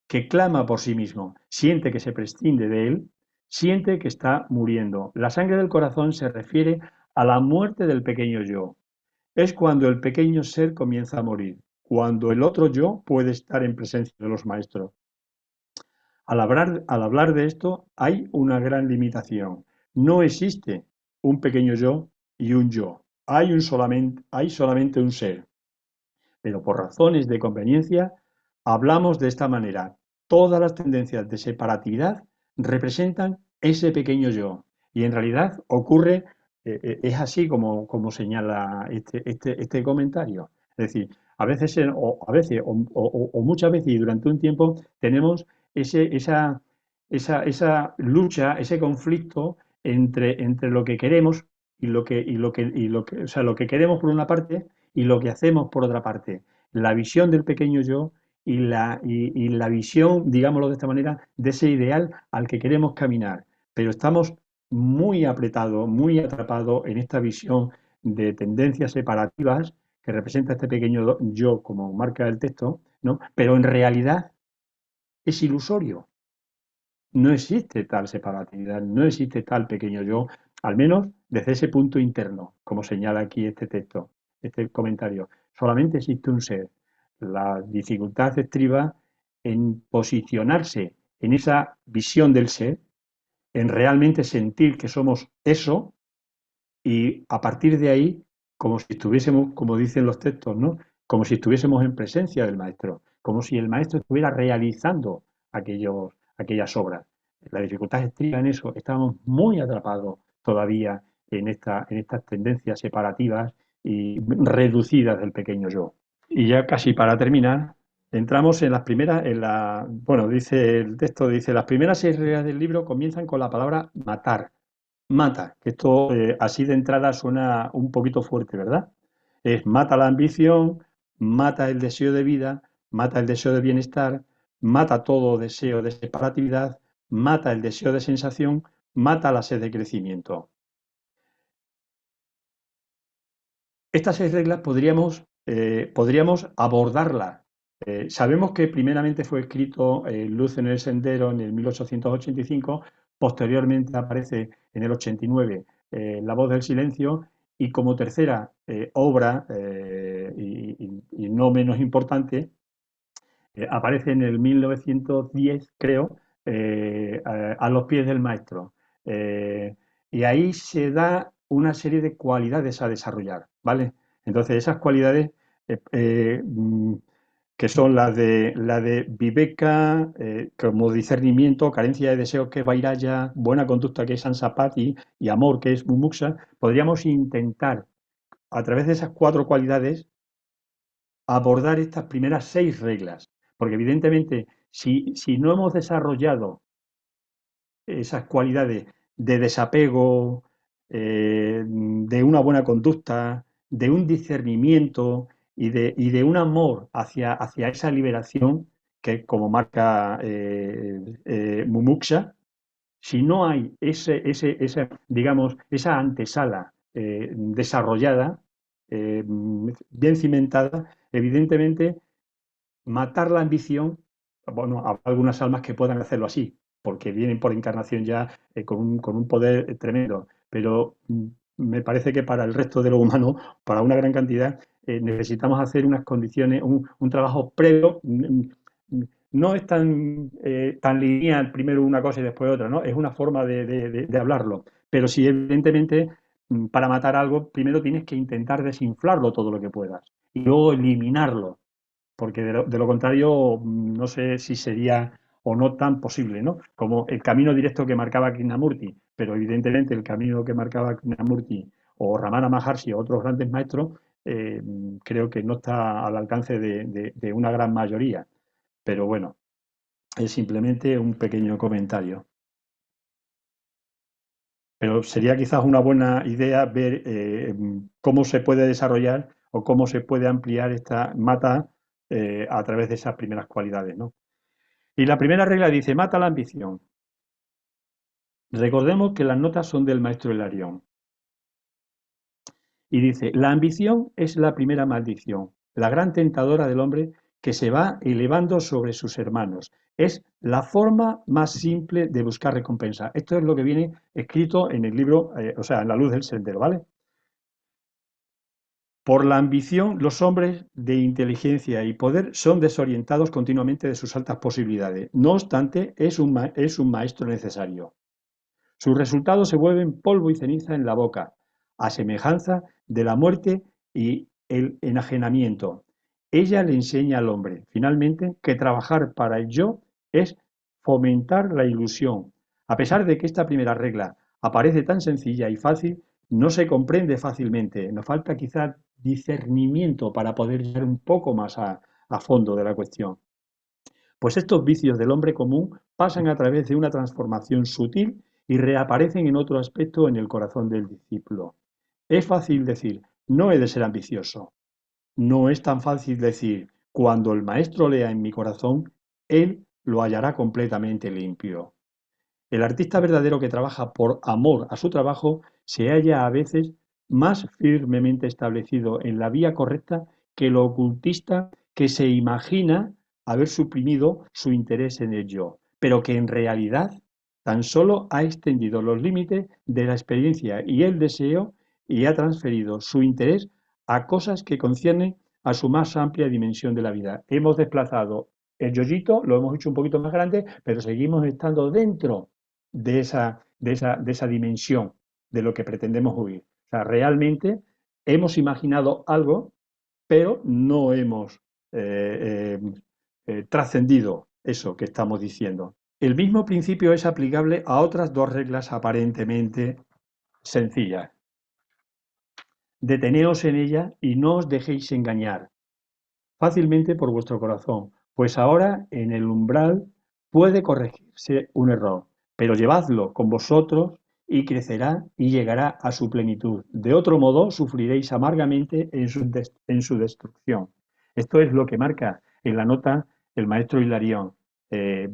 que clama por sí mismo, siente que se prescinde de él, siente que está muriendo. La sangre del corazón se refiere a la muerte del pequeño yo. Es cuando el pequeño ser comienza a morir, cuando el otro yo puede estar en presencia de los maestros. Al hablar de esto hay una gran limitación. No existe un pequeño yo y un yo. Hay solamente un ser. Pero por razones de conveniencia hablamos de esta manera. Todas las tendencias de separatividad representan ese pequeño yo. Y en realidad ocurre, es así como señala este comentario. Es decir, a veces o muchas veces y durante un tiempo tenemos esa lucha, ese conflicto entre lo que queremos o sea, lo que queremos por una parte y lo que hacemos por otra parte. La visión del pequeño yo y la visión, digámoslo de esta manera, de ese ideal al que queremos caminar. Pero estamos muy apretados, muy atrapados en esta visión de tendencias separativas que representa este pequeño yo, como marca el texto, ¿no? Pero en realidad es ilusorio. No existe tal separatividad, no existe tal pequeño yo, al menos desde ese punto interno, como señala aquí este texto, este comentario. Solamente existe un ser. La dificultad estriba en posicionarse en esa visión del ser, en realmente sentir que somos eso, y a partir de ahí, como si estuviésemos, como dicen los textos, ¿no? Como si estuviésemos en presencia del maestro, como si el maestro estuviera realizando aquellas obras. La dificultad estriba en eso, estamos muy atrapados todavía en estas tendencias separativas y reducidas del pequeño yo. Y ya casi para terminar, entramos en las primeras, bueno, dice el texto, dice, las primeras 6 reglas del libro comienzan con la palabra matar. Mata, que esto así de entrada suena un poquito fuerte, ¿verdad? Es mata la ambición, mata el deseo de vida, mata el deseo de bienestar, mata todo deseo de separatividad, mata el deseo de sensación, mata la sed de crecimiento. Estas 6 reglas podríamos abordarlas. Sabemos que primeramente fue escrito Luz en el Sendero en el 1885, posteriormente aparece en el 89 La Voz del Silencio, y como tercera obra, y no menos importante, aparece en el 1910, creo, a los pies del maestro. Eh, y ahí se da una serie de cualidades a desarrollar, ¿vale? Entonces, esas cualidades eh, eh, mm, que son la de viveka, como discernimiento, carencia de deseo, que es vairaya, buena conducta, que es ansapati, y amor, que es mumuksha, podríamos intentar, a través de esas 4 cualidades, abordar estas primeras 6 reglas. Porque evidentemente, si no hemos desarrollado esas cualidades de desapego, de una buena conducta, de un discernimiento y de un amor hacia esa liberación, que como marca Mumuksha, si no hay digamos, esa antesala desarrollada, bien cimentada, evidentemente matar la ambición, bueno, habrá algunas almas que puedan hacerlo así, porque vienen por encarnación ya con un poder tremendo, pero me parece que para el resto de lo humano, para una gran cantidad, necesitamos hacer unas condiciones, un trabajo previo. No es tan lineal, primero una cosa y después otra, ¿no? Es una forma de hablarlo. Pero sí, evidentemente, para matar algo, primero tienes que intentar desinflarlo todo lo que puedas y luego eliminarlo, porque de lo contrario no sé si sería o no tan posible, ¿no? Como el camino directo que marcaba Krishnamurti, pero evidentemente el camino que marcaba Krishnamurti o Ramana Maharshi o otros grandes maestros, eh, creo que no está al alcance de una gran mayoría. Pero bueno, es simplemente un pequeño comentario. Pero sería quizás una buena idea ver cómo se puede desarrollar o cómo se puede ampliar esta mata a través de esas primeras cualidades, ¿no? Y la primera regla dice, mata la ambición. Recordemos que las notas son del maestro Hilarión. Y dice, la ambición es la primera maldición, la gran tentadora del hombre que se va elevando sobre sus hermanos. Es la forma más simple de buscar recompensa. Esto es lo que viene escrito en el libro, o sea, en La Luz del Sendero, ¿vale? Por la ambición, los hombres de inteligencia y poder son desorientados continuamente de sus altas posibilidades. No obstante, es un maestro necesario. Sus resultados se vuelven polvo y ceniza en la boca, a semejanza de la muerte y el enajenamiento. Ella le enseña al hombre, finalmente, que trabajar para el yo es fomentar la ilusión. A pesar de que esta primera regla aparece tan sencilla y fácil, no se comprende fácilmente. Nos falta quizá discernimiento para poder llegar un poco más a fondo de la cuestión. Pues estos vicios del hombre común pasan a través de una transformación sutil y reaparecen en otro aspecto en el corazón del discípulo. Es fácil decir, no he de ser ambicioso. No es tan fácil decir, cuando el maestro lea en mi corazón, él lo hallará completamente limpio. El artista verdadero que trabaja por amor a su trabajo se halla a veces más firmemente establecido en la vía correcta que el ocultista que se imagina haber suprimido su interés en el yo, pero que en realidad tan solo ha extendido los límites de la experiencia y el deseo y ha transferido su interés a cosas que conciernen a su más amplia dimensión de la vida. Hemos desplazado el yoyito lo hemos hecho un poquito más grande, pero seguimos estando dentro de esa dimensión de lo que pretendemos huir. O sea, realmente hemos imaginado algo, pero no hemos trascendido eso que estamos diciendo. El mismo principio es aplicable a otras dos reglas aparentemente sencillas. Deteneos en ella y no os dejéis engañar fácilmente por vuestro corazón, pues ahora en el umbral puede corregirse un error, pero llevadlo con vosotros y crecerá y llegará a su plenitud. De otro modo, sufriréis amargamente en su destrucción. Esto es lo que marca en la nota el maestro Hilarión. Eh,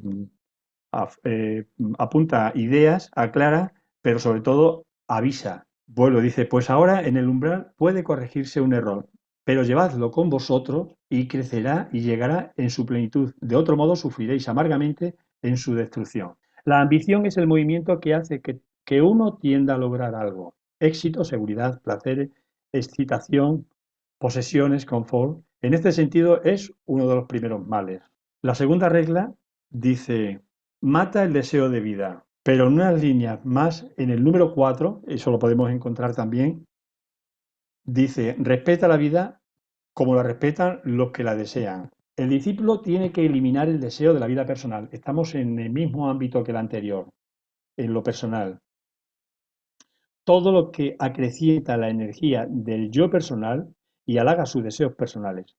Apunta ideas, aclara, pero sobre todo avisa. Vuelvo, dice, pues ahora en el umbral puede corregirse un error, pero llevadlo con vosotros y crecerá y llegará en su plenitud. De otro modo sufriréis amargamente en su destrucción. La ambición es el movimiento que hace que uno tienda a lograr algo. Éxito, seguridad, placer, excitación, posesiones, confort. En este sentido es uno de los primeros males. La segunda regla dice, mata el deseo de vida, pero en unas líneas más, en el número 4, eso lo podemos encontrar también, dice, respeta la vida como la respetan los que la desean. El discípulo tiene que eliminar el deseo de la vida personal. Estamos en el mismo ámbito que el anterior, en lo personal. Todo lo que acrecienta la energía del yo personal y halaga sus deseos personales.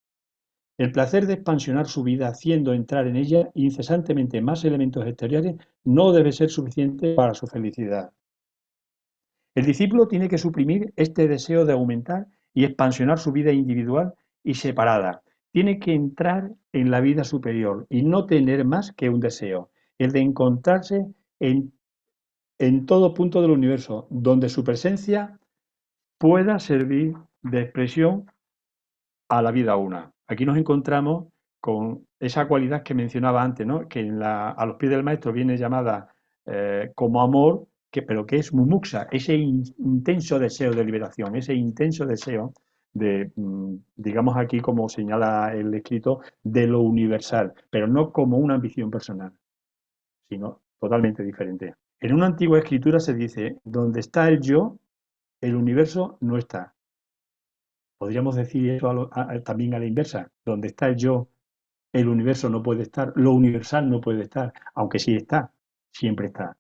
El placer de expansionar su vida haciendo entrar en ella incesantemente más elementos exteriores no debe ser suficiente para su felicidad. El discípulo tiene que suprimir este deseo de aumentar y expansionar su vida individual y separada. Tiene que entrar en la vida superior y no tener más que un deseo, el de encontrarse en todo punto del universo, donde su presencia pueda servir de expresión a la vida una. Aquí nos encontramos con esa cualidad que mencionaba antes, ¿no? Que a los pies del maestro viene llamada como amor, pero que es mumuxa, ese intenso deseo de liberación, ese intenso deseo de, digamos aquí como señala el escrito, de lo universal, pero no como una ambición personal, sino totalmente diferente. En una antigua escritura se dice, donde está el yo, el universo no está. Podríamos decir eso también a la inversa. Donde está el yo, el universo no puede estar, lo universal no puede estar, aunque sí está, siempre está,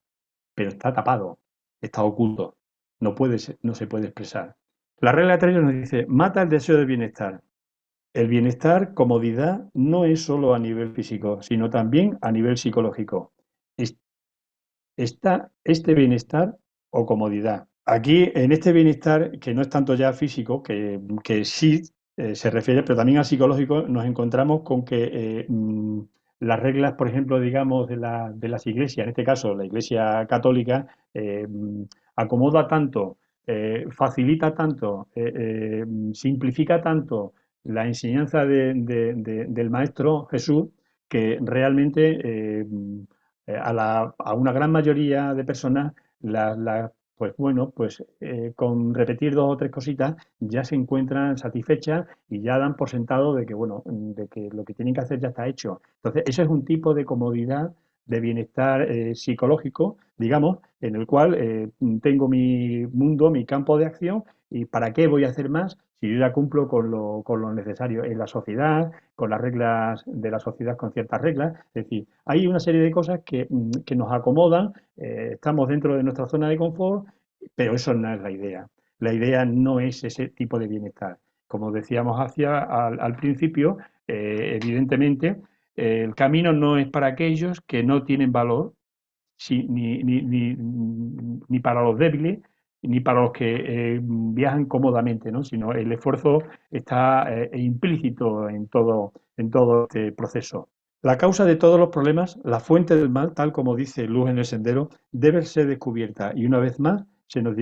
pero está tapado, está oculto, no se puede expresar. La regla 3 nos dice, mata el deseo del bienestar. El bienestar, comodidad, no es solo a nivel físico, sino también a nivel psicológico. Está este bienestar o comodidad. Aquí, en este bienestar, que no es tanto ya físico, que sí se refiere, pero también al psicológico, nos encontramos con que las reglas, por ejemplo, digamos, de las iglesias, en este caso la Iglesia Católica, acomoda tanto, facilita tanto, simplifica tanto la enseñanza del Maestro Jesús, que realmente a una gran mayoría de personas, pues bueno, pues con repetir dos o tres cositas ya se encuentran satisfechas y ya dan por sentado de que, bueno, de que lo que tienen que hacer ya está hecho. Entonces, eso es un tipo de comodidad, de bienestar psicológico, digamos, en el cual tengo mi mundo, mi campo de acción y ¿para qué voy a hacer más si yo ya cumplo con lo necesario en la sociedad, con las reglas de la sociedad, con ciertas reglas? Es decir, hay una serie de cosas que nos acomodan, estamos dentro de nuestra zona de confort, pero eso no es la idea. La idea no es ese tipo de bienestar. Como decíamos al principio, evidentemente, el camino no es para aquellos que no tienen valor, ni para los débiles, ni para los que viajan cómodamente, ¿no? Sino el esfuerzo está implícito en todo este proceso. La causa de todos los problemas, la fuente del mal, tal como dice Luz en el Sendero, debe ser descubierta y una vez más se nos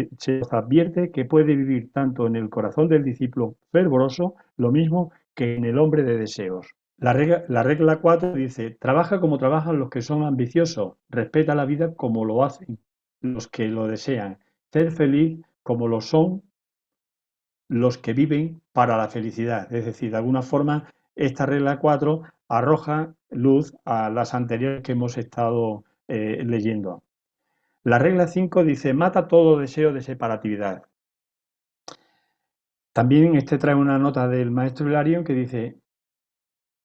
advierte que puede vivir tanto en el corazón del discípulo fervoroso lo mismo que en el hombre de deseos. La regla 4 dice, trabaja como trabajan los que son ambiciosos, respeta la vida como lo hacen los que lo desean, ser feliz como lo son los que viven para la felicidad. Es decir, de alguna forma, esta regla 4 arroja luz a las anteriores que hemos estado leyendo. La regla 5 dice, mata todo deseo de separatividad. También trae una nota del maestro Hilarión que dice,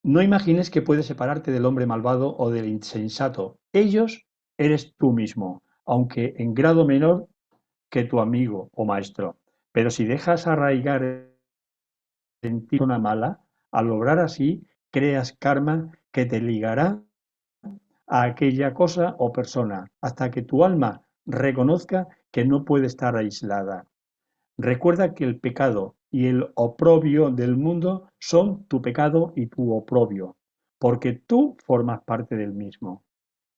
no imagines que puedes separarte del hombre malvado o del insensato. Ellos eres tú mismo, aunque en grado menor que tu amigo o maestro. Pero si dejas arraigar en ti una mala, al obrar así, creas karma que te ligará a aquella cosa o persona, hasta que tu alma reconozca que no puede estar aislada. Recuerda que el pecado y el oprobio del mundo son tu pecado y tu oprobio, porque tú formas parte del mismo.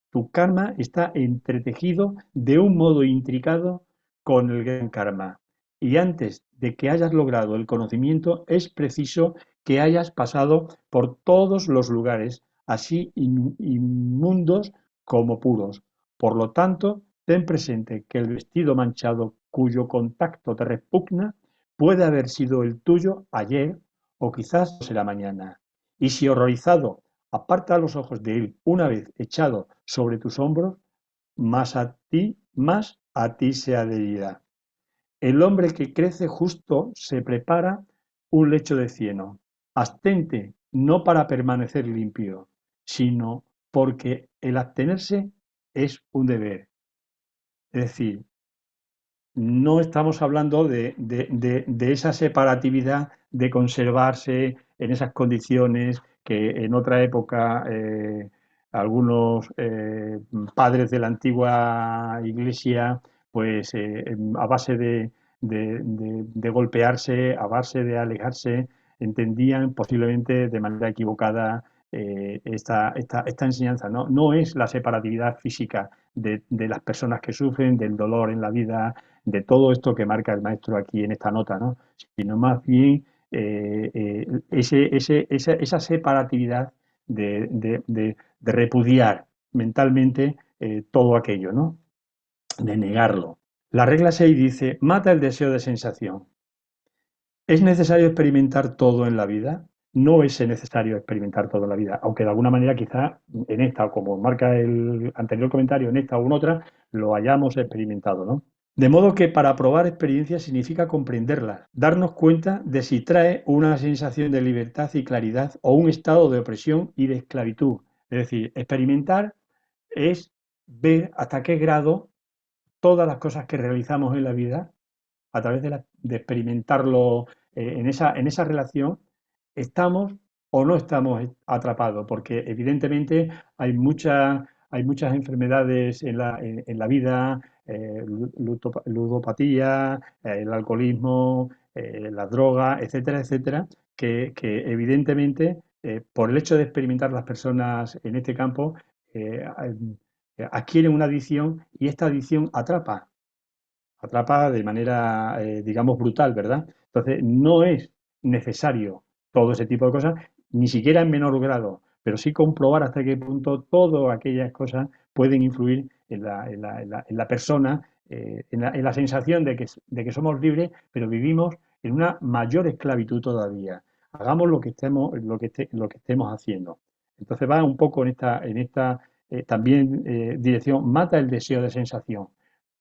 Tu karma está entretejido de un modo intricado con el gran karma. Y antes de que hayas logrado el conocimiento, es preciso que hayas pasado por todos los lugares, así inmundos como puros. Por lo tanto, ten presente que el vestido manchado cuyo contacto te repugna puede haber sido el tuyo ayer o quizás será mañana. Y si horrorizado aparta los ojos de él una vez echado sobre tus hombros, más a ti se adherirá. El hombre que crece justo se prepara un lecho de cieno. Abstente no para permanecer limpio, sino porque el abstenerse es un deber. Es decir, no estamos hablando de esa separatividad de conservarse en esas condiciones que en otra época algunos padres de la antigua iglesia, pues a base de golpearse, a base de alejarse, entendían posiblemente de manera equivocada esta enseñanza. ¿No? No es la separatividad física de las personas que sufren, del dolor en la vida, de todo esto que marca el maestro aquí en esta nota, ¿no? Sino más bien esa separatividad de repudiar mentalmente todo aquello, ¿no? De negarlo. La regla 6 dice, mata el deseo de sensación. ¿Es necesario experimentar todo en la vida? No es necesario experimentar todo en la vida, aunque de alguna manera quizá en esta, como marca el anterior comentario, en esta u en otra, lo hayamos experimentado, ¿no? De modo que para probar experiencias significa comprenderlas, darnos cuenta de si trae una sensación de libertad y claridad o un estado de opresión y de esclavitud. Es decir, experimentar es ver hasta qué grado todas las cosas que realizamos en la vida, a través de experimentarlo en esa relación, estamos o no estamos atrapados, porque evidentemente hay muchas enfermedades en la vida, ludopatía, el alcoholismo, las drogas, etcétera, etcétera, que evidentemente por el hecho de experimentar las personas en este campo eh, adquieren una adicción y esta adicción atrapa de manera, digamos, brutal, ¿verdad? Entonces, no es necesario todo ese tipo de cosas, ni siquiera en menor grado, pero sí comprobar hasta qué punto todas aquellas cosas pueden influir en la persona, en la sensación de que somos libres, pero vivimos en una mayor esclavitud todavía. Hagamos lo que estemos haciendo. Entonces va un poco en esta también dirección, mata el deseo de sensación.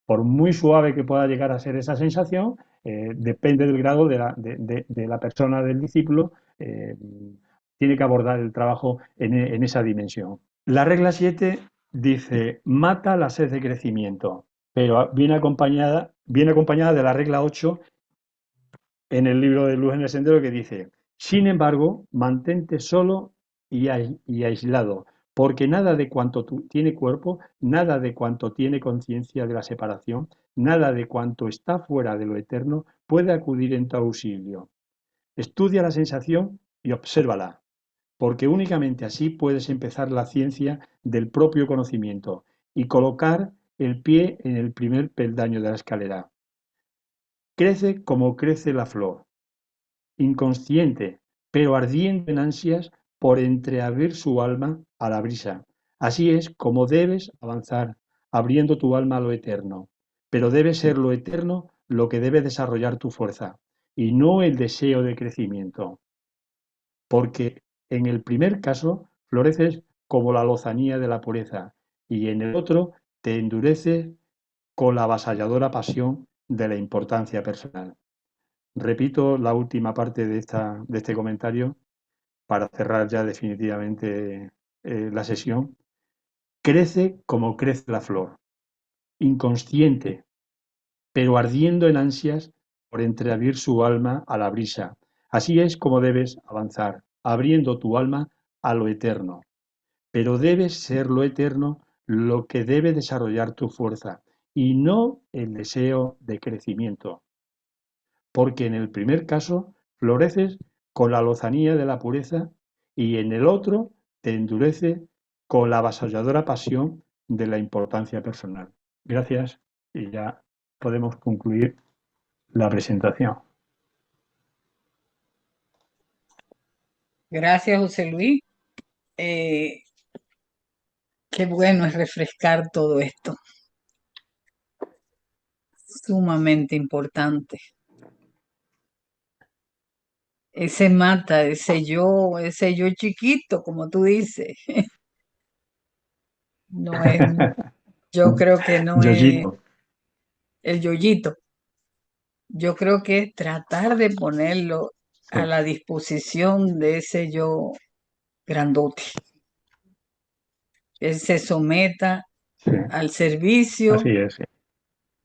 Por muy suave que pueda llegar a ser esa sensación, depende del grado de la persona, del discípulo, tiene que abordar el trabajo en esa dimensión. La regla 7 dice, mata la sed de crecimiento, pero viene acompañada de la regla 8 en el libro de Luz en el Sendero que dice, sin embargo, mantente solo y aislado, porque nada de cuanto tiene cuerpo, nada de cuanto tiene conciencia de la separación, nada de cuanto está fuera de lo eterno puede acudir en tu auxilio. Estudia la sensación y obsérvala, porque únicamente así puedes empezar la ciencia del propio conocimiento y colocar el pie en el primer peldaño de la escalera. Crece como crece la flor, inconsciente, pero ardiendo en ansias por entreabrir su alma a la brisa. Así es como debes avanzar, abriendo tu alma a lo eterno. Pero debe ser lo eterno lo que debe desarrollar tu fuerza, y no el deseo de crecimiento. Porque en el primer caso floreces como la lozanía de la pureza, y en el otro te endureces con la avasalladora pasión de la importancia personal. Repito la última parte de este comentario para cerrar ya definitivamente la sesión. Crece como crece la flor, inconsciente, pero ardiendo en ansias por entreabrir su alma a la brisa. Así es como debes avanzar, abriendo tu alma a lo eterno. Pero debe ser lo eterno lo que debe desarrollar tu fuerza y no el deseo de crecimiento. Porque en el primer caso floreces con la lozanía de la pureza y en el otro te endurece con la avasalladora pasión de la importancia personal. Gracias y ya podemos concluir la presentación. Gracias, José Luis. Eh, Qué bueno es refrescar todo esto. Sumamente importante. Ese mata, ese yo chiquito, como tú dices, no es, yo creo que no es Yoyito. el yoyito. Yo creo que es tratar de ponerlo a Sí, la disposición de ese yo grandote. Él se someta sí, al servicio así es. Sí.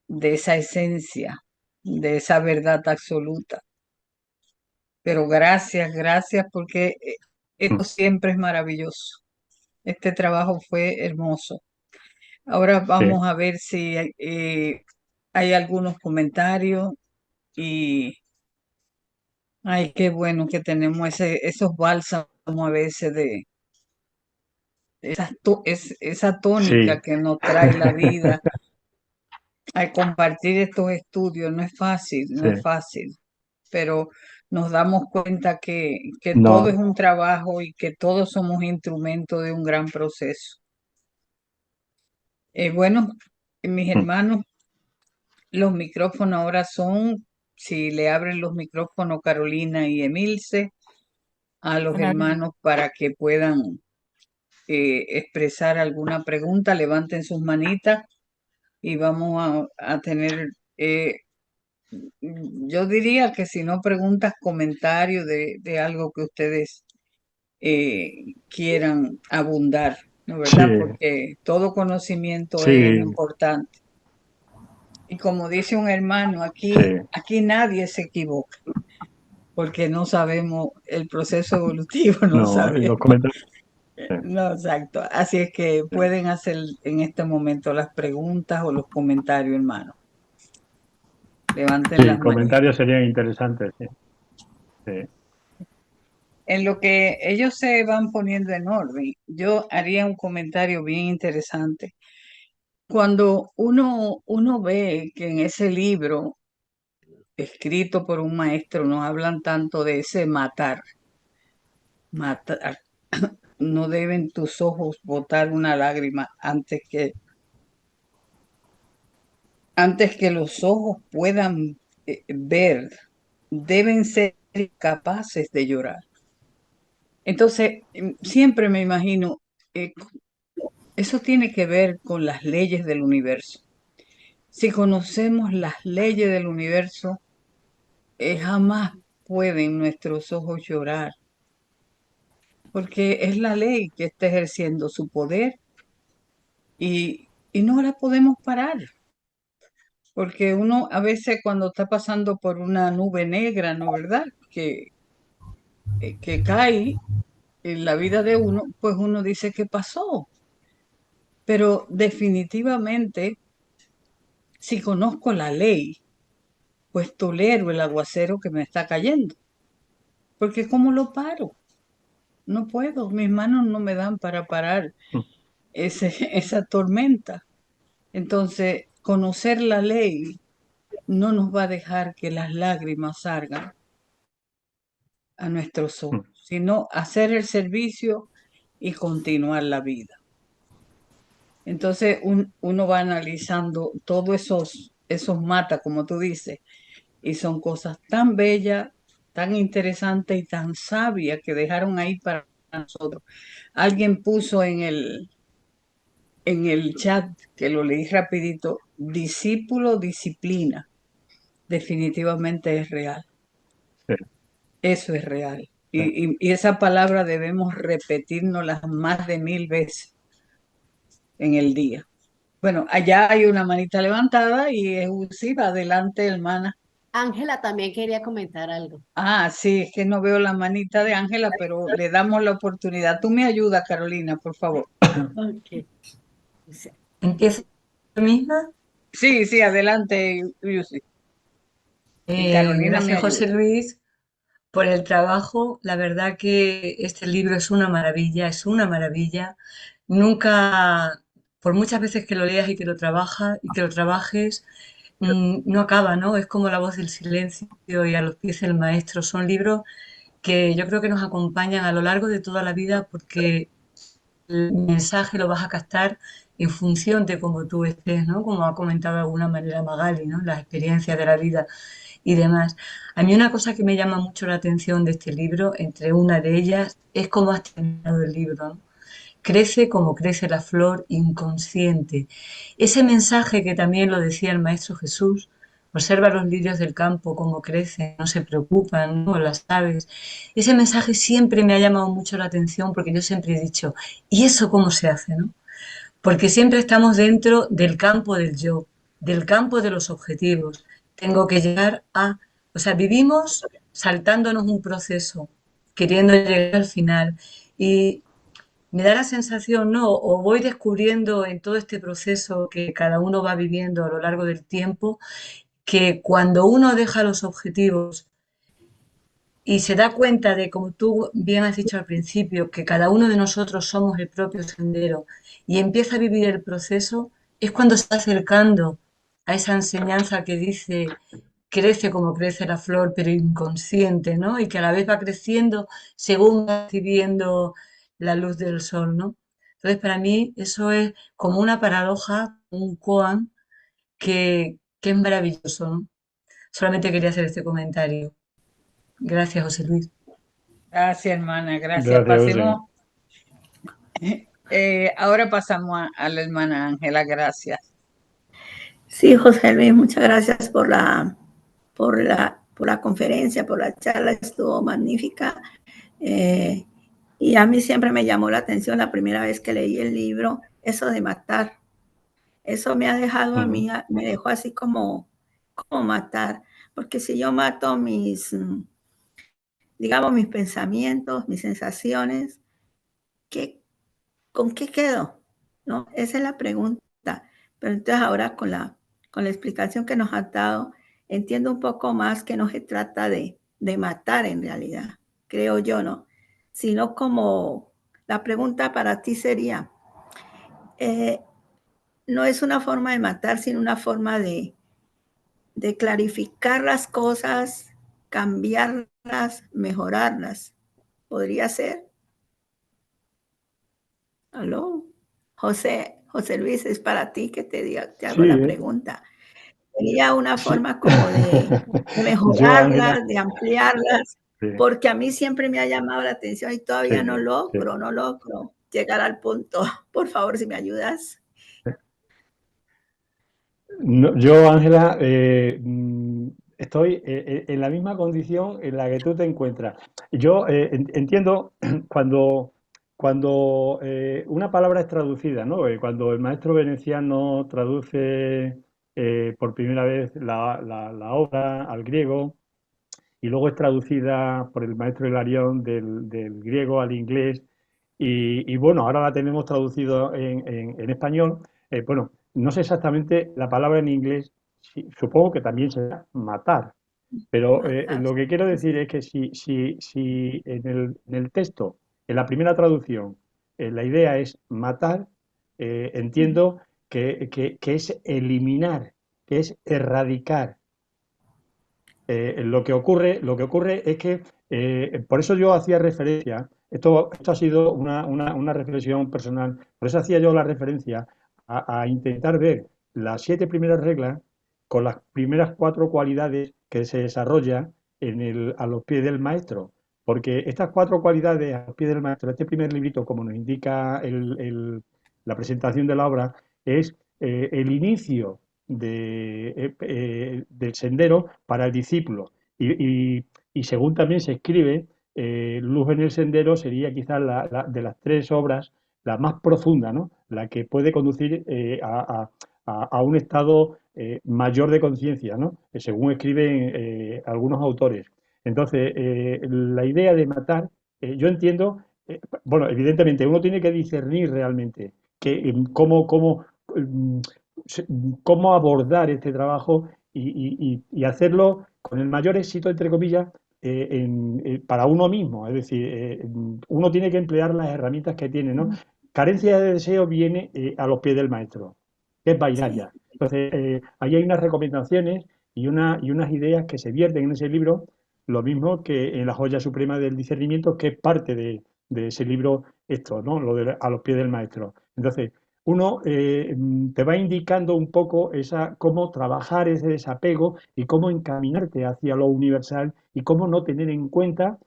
de esa esencia, de esa verdad absoluta. Pero gracias, gracias, porque esto siempre es maravilloso. Este trabajo fue hermoso. Ahora Sí. vamos a ver si hay algunos comentarios y ay, qué bueno que tenemos esos bálsamos a veces de esa tónica Sí. que nos trae la vida. Al compartir estos estudios no es fácil, Sí. no es fácil, pero nos damos cuenta que todo es No. un trabajo y que todos somos instrumentos de un gran proceso. Bueno, mis hermanos, los micrófonos ahora son, si le abren los micrófonos Carolina y Emilce, a los hermanos para que puedan expresar alguna pregunta, levanten sus manitas y vamos a tener, yo diría que si no preguntas, comentarios de algo que ustedes quieran abundar, ¿no Sí. verdad? Porque todo conocimiento es Sí. importante. Y como dice un hermano, Sí. aquí nadie se equivoca, porque no sabemos el proceso evolutivo, no No. Y los sabemos. comentarios. Sí. No, exacto. Así es que pueden hacer en este momento las preguntas o los comentarios, hermano. Levanten Sí, las manitas. comentarios serían interesantes. Sí. Sí. En lo que ellos se van poniendo en orden, yo haría un comentario bien interesante. Cuando uno ve que en ese libro, escrito por un maestro, nos hablan tanto de ese matar, matar, no deben tus ojos botar una lágrima antes que los ojos puedan ver, deben ser capaces de llorar. Entonces, siempre me imagino, eh, eso tiene que ver con las leyes del universo. Si conocemos las leyes del universo, jamás pueden nuestros ojos llorar, porque es la ley que está ejerciendo su poder y no la podemos parar. Porque uno a veces cuando está pasando por una nube negra, ¿no verdad? Que cae en la vida de uno, pues uno dice, ¿qué pasó? Pero definitivamente, si conozco la ley, pues tolero el aguacero que me está cayendo. Porque ¿cómo lo paro? No puedo, mis manos no me dan para parar esa tormenta. Entonces, conocer la ley no nos va a dejar que las lágrimas salgan a nuestros ojos, sino hacer el servicio y continuar la vida. Entonces uno va analizando todos esos matas, como tú dices, y son cosas tan bellas, tan interesantes y tan sabias que dejaron ahí para nosotros. Alguien puso en el chat, que lo leí rapidito, discípulo, disciplina, definitivamente es real. Sí, Eso es real. sí. Y esa palabra debemos repetirnosla más de 1000 veces en el día. Bueno, allá hay una manita levantada y es Ursula. Adelante, hermana. Ángela también quería comentar algo. Ah, sí, es que no veo la manita de Ángela, pero le damos la oportunidad. Tú me ayudas, Carolina, por favor. Ok. O sea, ¿Empiezo yo misma? Sí, sí, adelante, Yussi. Y Carolina me Gracias, ayuda. José Luis, por el trabajo. La verdad que este libro es una maravilla, es una maravilla. Nunca, por muchas veces que lo leas y que lo trabajas y que lo trabajes, no acaba, ¿no? Es como La voz del silencio y A los pies del maestro. Son libros que yo creo que nos acompañan a lo largo de toda la vida porque el mensaje lo vas a captar en función de cómo tú estés, ¿no? Como ha comentado de alguna manera Magali, ¿no? Las experiencias de la vida y demás. A mí una cosa que me llama mucho la atención de este libro, entre una de ellas, es cómo has terminado el libro, ¿no? Crece como crece la flor inconsciente. Ese mensaje que también lo decía el Maestro Jesús, observa los lirios del campo, cómo crecen, no se preocupan, ¿no? Las aves. Ese mensaje siempre me ha llamado mucho la atención porque yo siempre he dicho, ¿y eso cómo se hace, no? Porque siempre estamos dentro del campo del yo, del campo de los objetivos. Tengo que llegar a, o sea, vivimos saltándonos un proceso, queriendo llegar al final. Y me da la sensación, ¿no? O voy descubriendo en todo este proceso que cada uno va viviendo a lo largo del tiempo, que cuando uno deja los objetivos y se da cuenta de, como tú bien has dicho al principio, que cada uno de nosotros somos el propio sendero y empieza a vivir el proceso, es cuando se está acercando a esa enseñanza que dice, crece como crece la flor, pero inconsciente, ¿no? Y que a la vez va creciendo según va recibiendo la luz del sol, ¿no? Entonces, para mí eso es como una paradoja, un koan, que es maravilloso, ¿no? Solamente quería hacer este comentario. Gracias, José Luis. Gracias, hermana, gracias. Gracias, José. Pasemos. Ahora pasamos a la hermana Ángela, gracias. Sí, José Luis, muchas gracias por la conferencia, por la charla, estuvo magnífica. Y a mí siempre me llamó la atención la primera vez que leí el libro, eso de matar. Eso me ha dejado a mí, me dejó así como matar. Porque si yo mato digamos, mis pensamientos, mis sensaciones, ¿qué, ¿con qué quedo? ¿No? Esa es la pregunta. Pero entonces ahora con la explicación que nos ha dado, entiendo un poco más que no se trata de matar en realidad, creo yo, ¿no? Sino como la pregunta para ti sería, eh, no es una forma de matar, sino una forma de clarificar las cosas, cambiarlas, mejorarlas. ¿Podría ser? ¿Aló? José Luis, es para ti que te hago Sí, la pregunta. Sería una sí. forma como de Yo, Ángela, mejorarlas, de ampliarlas, sí, porque a mí siempre me ha llamado la atención y sí, todavía no sí. logro llegar al punto. Por favor, si me ayudas. No, yo, Ángela, estoy en la misma condición en la que tú te encuentras. Yo entiendo cuando una palabra es traducida, ¿no? Cuando el maestro veneciano traduce por primera vez la obra al griego y luego es traducida por el maestro Hilarión del griego al inglés y bueno, ahora la tenemos traducido en español. Bueno, no sé exactamente la palabra en inglés, supongo que también será matar, pero Matar. lo que quiero decir es que si en el texto, en la primera traducción, la idea es matar, entiendo que es eliminar, que es erradicar. Lo que ocurre es que, por eso yo hacía referencia, esto ha sido una reflexión personal, por eso hacía yo la referencia a intentar ver las 7 primeras reglas con las primeras 4 cualidades que se desarrolla a los pies del maestro, porque estas cuatro cualidades a los pies del maestro, este primer librito, como nos indica la presentación de la obra, es el inicio del sendero para el discípulo. Y según también se escribe, Luz en el Sendero sería quizás de las tres obras la más profunda, ¿no? La que puede conducir a un estado mayor de conciencia, ¿no? Según escriben algunos autores. Entonces, la idea de matar, yo entiendo, bueno, evidentemente uno tiene que discernir realmente que, em, cómo abordar este trabajo y hacerlo con el mayor éxito, entre comillas, para uno mismo. Es decir, uno tiene que emplear las herramientas que tiene, ¿no? Carencia de deseo viene a los pies del maestro, que es bailar Sí. ya. Entonces, ahí hay unas recomendaciones y unas ideas que se vierten en ese libro, lo mismo que en la joya suprema del discernimiento, que es parte de ese libro, esto, ¿no? A los pies del maestro. Entonces, uno te va indicando un poco cómo trabajar ese desapego y cómo encaminarte hacia lo universal y cómo no tener en cuenta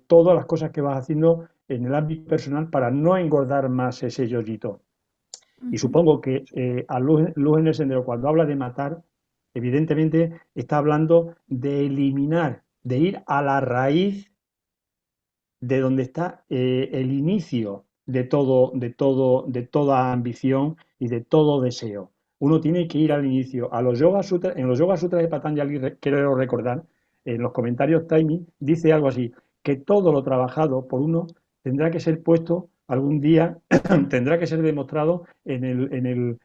todas las cosas que vas haciendo en el ámbito personal para no engordar más ese yoyito. Y supongo que a Luz en el Sendero, cuando habla de matar, evidentemente está hablando de eliminar, de ir a la raíz de donde está el inicio de toda ambición y de todo deseo. Uno tiene que ir al inicio. En los Yoga Sutras de Patanjali, quiero recordar, en los comentarios Taimi dice algo así, que todo lo trabajado por uno tendrá que ser puesto algún día, tendrá que ser demostrado en el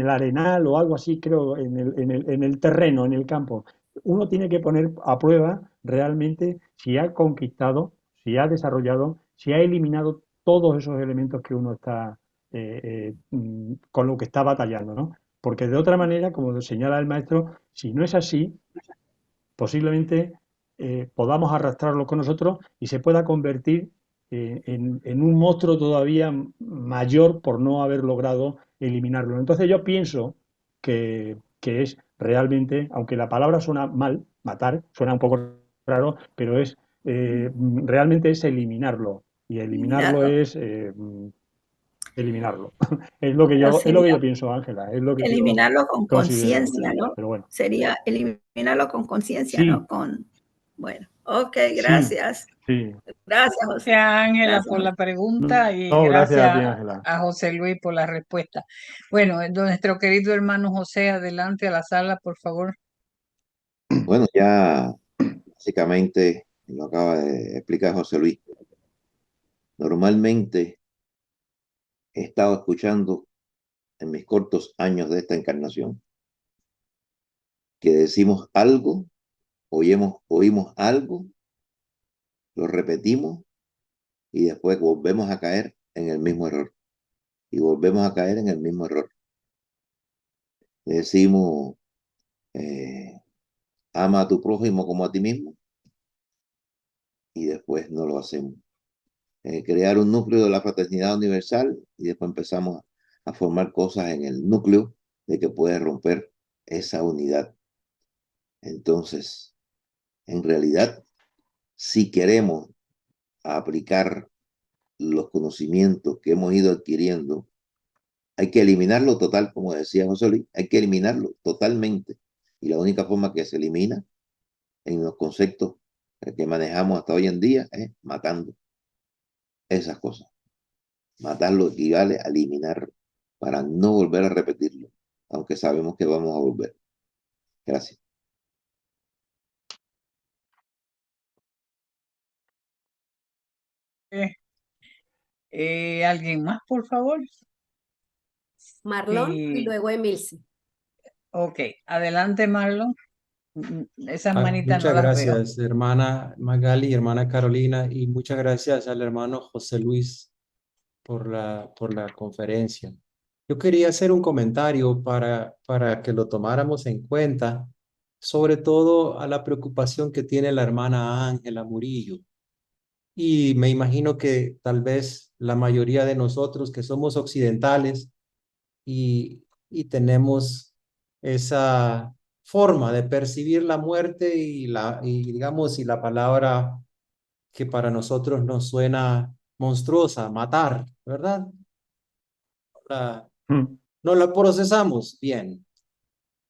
arenal o algo así, creo, en el terreno, en el campo. Uno tiene que poner a prueba realmente si ha conquistado, si ha desarrollado, si ha eliminado todos esos elementos que uno está con lo que está batallando, ¿no? Porque de otra manera, como señala el maestro, si no es así, posiblemente podamos arrastrarlo con nosotros y se pueda convertir en un monstruo todavía mayor por no haber logrado eliminarlo. Entonces yo pienso que es realmente, aunque la palabra suena mal, matar, suena un poco raro, pero realmente es eliminarlo. Y eliminarlo Eliminarlo. es eliminarlo. Bueno, Es lo que sería yo pienso, Ángela, es lo que yo eliminarlo con considero. conciencia, ¿no? Pero bueno, Sería eliminarlo con conciencia, ¿no? sí, Bueno, ok, sí, gracias. sí. Gracias, José. Gracias, Ángela, Gracias, por José. la pregunta y No, gracias a ti, gracias Ángela. a José Luis por la respuesta. Bueno, nuestro querido hermano José, adelante a la sala, por favor. Bueno, ya básicamente lo acaba de explicar José Luis. Normalmente he estado escuchando en mis cortos años de esta encarnación que decimos algo, oímos algo, lo repetimos y después volvemos a caer en el mismo error. Y volvemos a caer en el mismo error. Decimos, eh, ama a tu prójimo como a ti mismo y después no lo hacemos. Crear un núcleo de la fraternidad universal y después empezamos a formar cosas en el núcleo de que puede romper esa unidad. Entonces, en realidad, si queremos aplicar los conocimientos que hemos ido adquiriendo, hay que eliminarlo total, como decía José Luis, hay que eliminarlo totalmente. Y la única forma que se elimina en los conceptos que manejamos hasta hoy en día es matando esas cosas. Matarlo equivale a eliminarlo para no volver a repetirlo, aunque sabemos que vamos a volver. Gracias. ¿Alguien más, por favor? Marlon y Sí, luego Emilce. ok, adelante, Marlon. Esas manitas no Muchas las veo. gracias, hermana Magali, hermana Carolina, y muchas gracias al hermano José Luis por la conferencia. Yo quería hacer un comentario para que lo tomáramos en cuenta, sobre todo a la preocupación que tiene la hermana Ángela Murillo. Y me imagino que tal vez la mayoría de nosotros que somos occidentales y tenemos esa forma de percibir la muerte y digamos, y la palabra que para nosotros nos suena monstruosa, matar, ¿verdad? La- Mm. no la procesamos bien.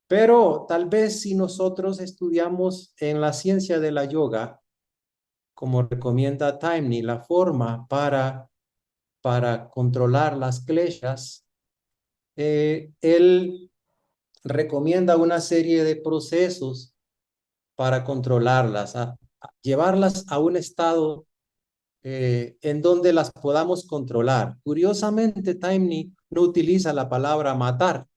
Pero tal vez si nosotros estudiamos en la ciencia de la yoga, como recomienda Taimni, la forma para controlar las kleshas, él recomienda una serie de procesos para controlarlas, a llevarlas a un estado en donde las podamos controlar. Curiosamente, Taimni no utiliza la palabra matar,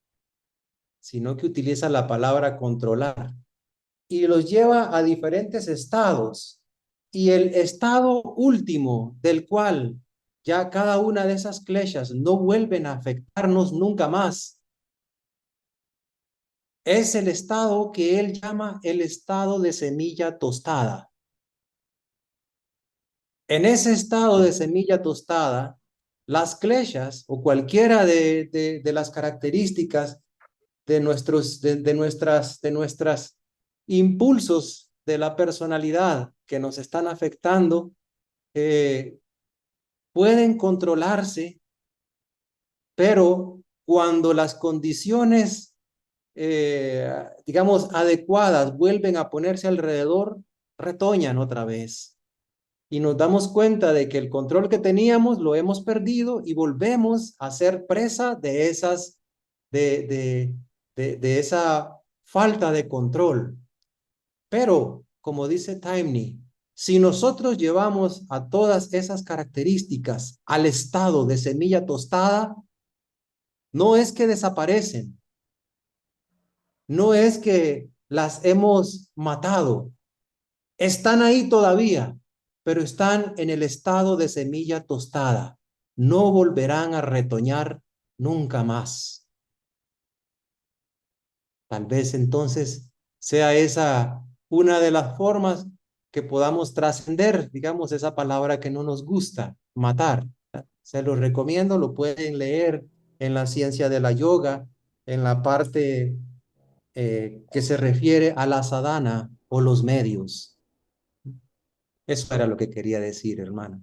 sino que utiliza la palabra controlar y los lleva a diferentes estados. Y el estado último del cual ya cada una de esas kleshas no vuelven a afectarnos nunca más, es el estado que él llama el estado de semilla tostada. En ese estado de semilla tostada, las kleshas o cualquiera de las características de nuestras impulsos de la personalidad que nos están afectando, pueden controlarse, pero cuando las condiciones, digamos, adecuadas vuelven a ponerse alrededor, retoñan otra vez. Y nos damos cuenta de que el control que teníamos lo hemos perdido y volvemos a ser presa de esa falta de control. Pero, como dice Taimni, si nosotros llevamos a todas esas características al estado de semilla tostada, no es que desaparecen, no es que las hemos matado, están ahí todavía, pero están en el estado de semilla tostada. No volverán a retoñar nunca más. Tal vez entonces sea esa una de las formas que podamos trascender, digamos, esa palabra que no nos gusta, matar. Se los recomiendo, lo pueden leer en la ciencia de la yoga, en la parte que se refiere a la sadhana o los medios. Eso era lo que quería decir, hermano.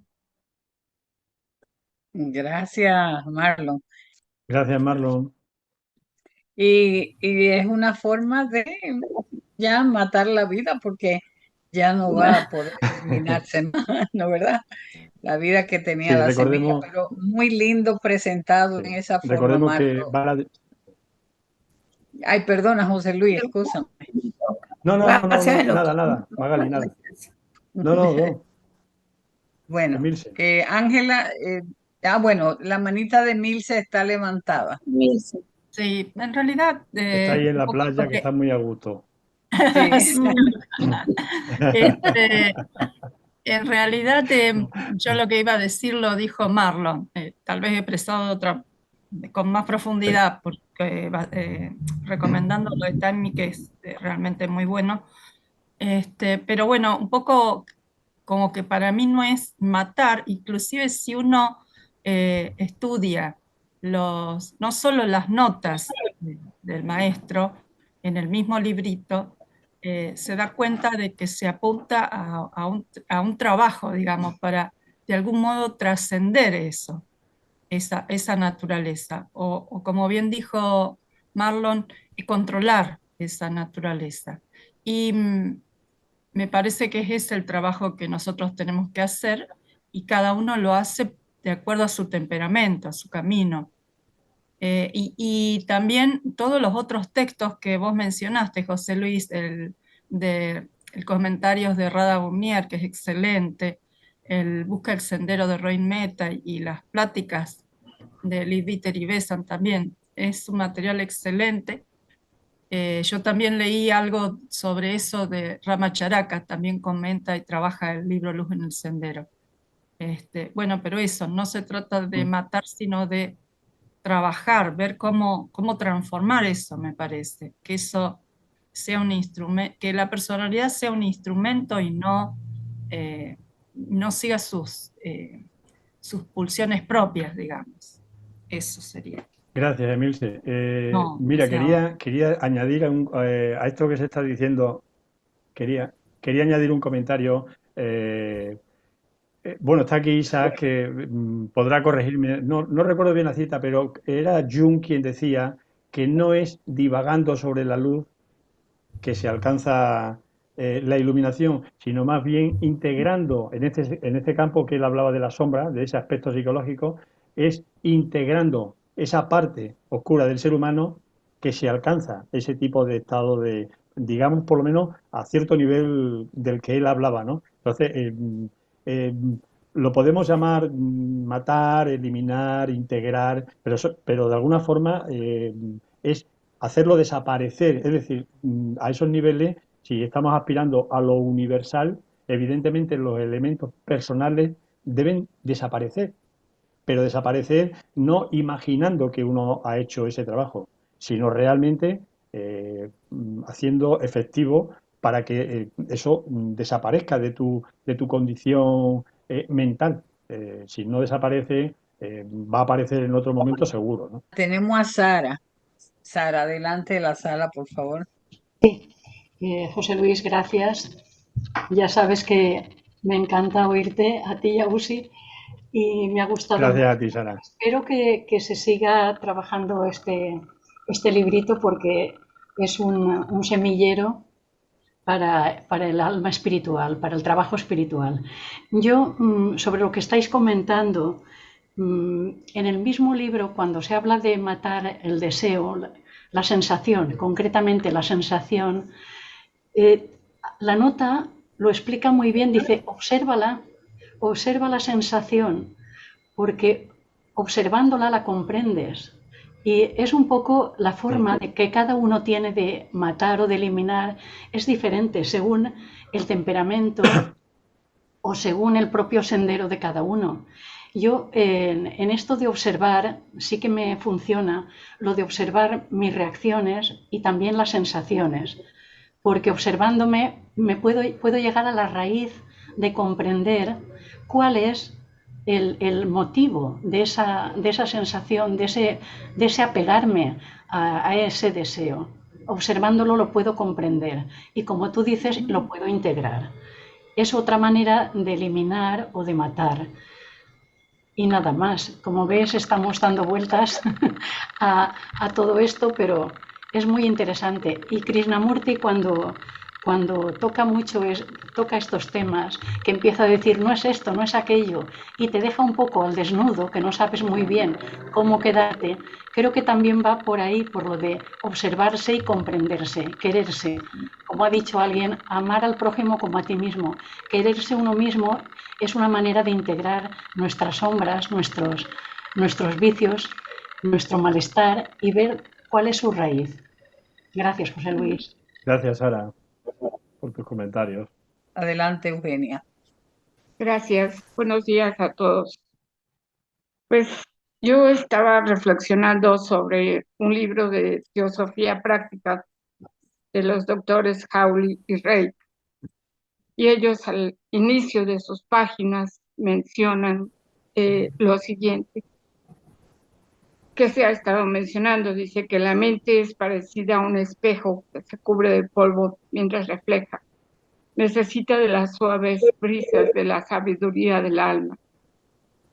Gracias, Marlon. Gracias, Marlon. Y es una forma de ya matar la vida porque ya no va a poder germinarse más, ¿no, verdad? La vida que tenía Sí, la semilla, recordemos, pero muy lindo presentado en sí, esa forma, recordemos que Marlon. Ay, perdona, José Luis, escúchame. No, Gracias, doctor. nada, Magali, nada. No, Bueno, Emilce. Ángela, bueno, la manita de Mil se está levantada. Sí, en realidad, Está ahí en un la poco playa lo que está muy a gusto. Sí. Sí. Este, en realidad, yo lo que iba a decir lo dijo Marlon. Tal vez he expresado con más profundidad, porque recomendando lo de Tammy, que es realmente muy bueno. Pero bueno, un poco como que para mí no es matar, inclusive si uno estudia no solo las notas del maestro en el mismo librito, se da cuenta de que se apunta a un trabajo, digamos, para de algún modo trascender eso, esa naturaleza, o como bien dijo Marlon, controlar esa naturaleza. Y me parece que ese es el trabajo que nosotros tenemos que hacer y cada uno lo hace de acuerdo a su temperamento, a su camino. Y también todos los otros textos que vos mencionaste, José Luis, el comentarios de Radha Gumier, que es excelente, el Busca el Sendero de Roy Mehta y las pláticas de Liv Viter y Besan también, es un material excelente. Yo también leí algo sobre eso de Ramacharaka, también comenta y trabaja el libro Luz en el Sendero. Bueno, pero eso, no se trata de matar, sino de trabajar, ver cómo transformar eso, me parece. Que eso sea un instrumento, que la personalidad sea un instrumento y no siga sus pulsiones propias, digamos. Eso sería. Gracias, Emilce. No, Mira, gracias a vos. quería añadir a esto que se está diciendo, quería añadir un comentario Bueno, está aquí Isaac, que podrá corregirme. No, no recuerdo bien la cita, pero era Jung quien decía que no es divagando sobre la luz que se alcanza la iluminación, sino más bien integrando en este campo que él hablaba de la sombra, de ese aspecto psicológico, es integrando esa parte oscura del ser humano que se alcanza ese tipo de estado de, digamos, por lo menos a cierto nivel del que él hablaba, ¿no? Entonces, eh, lo podemos llamar matar, eliminar, integrar, pero de alguna forma es hacerlo desaparecer. Es decir, a esos niveles, si estamos aspirando a lo universal, evidentemente los elementos personales deben desaparecer, pero desaparecer no imaginando que uno ha hecho ese trabajo, sino realmente haciendo efectivo para que eso desaparezca de tu condición mental. Si no desaparece, va a aparecer en otro momento seguro, ¿no? Tenemos a Sara. Sara, adelante de la sala, por favor. José Luis, gracias. Ya sabes que me encanta oírte, a ti y a Usi, y me ha gustado Gracias mucho. a ti, Sara. Espero que se siga trabajando este librito porque es un semillero para el alma espiritual, para el trabajo espiritual. Yo, sobre lo que estáis comentando, en el mismo libro, cuando se habla de matar el deseo, la sensación, concretamente la sensación, la nota lo explica muy bien, dice, observa la sensación, porque observándola la comprendes. Y es un poco la forma de que cada uno tiene de matar o de eliminar, es diferente según el temperamento o según el propio sendero de cada uno. Yo en esto de observar sí que me funciona lo de observar mis reacciones y también las sensaciones, porque observándome puedo llegar a la raíz de comprender cuál es el motivo de esa sensación, de ese apegarme a ese deseo. Observándolo lo puedo comprender y, como tú dices, lo puedo integrar. Es otra manera de eliminar o de matar. Y nada más. Como ves, estamos dando vueltas a todo esto, pero es muy interesante. Y Krishnamurti, cuando toca estos temas, que empieza a decir no es esto, no es aquello, y te deja un poco al desnudo, que no sabes muy bien cómo quedarte, creo que también va por ahí, por lo de observarse y comprenderse, quererse. Como ha dicho alguien, amar al prójimo como a ti mismo. Quererse uno mismo es una manera de integrar nuestras sombras, nuestros vicios, nuestro malestar y ver cuál es su raíz. Gracias, José Luis. Gracias, Sara, por tus comentarios. Adelante, Eugenia. Gracias. Buenos días a todos. Pues yo estaba reflexionando sobre un libro de Teosofía Práctica de los doctores Hawley y Rey. Y ellos al inicio de sus páginas mencionan lo siguiente, que se ha estado mencionando. Dice que la mente es parecida a un espejo que se cubre de polvo mientras refleja. Necesita de las suaves brisas de la sabiduría del alma.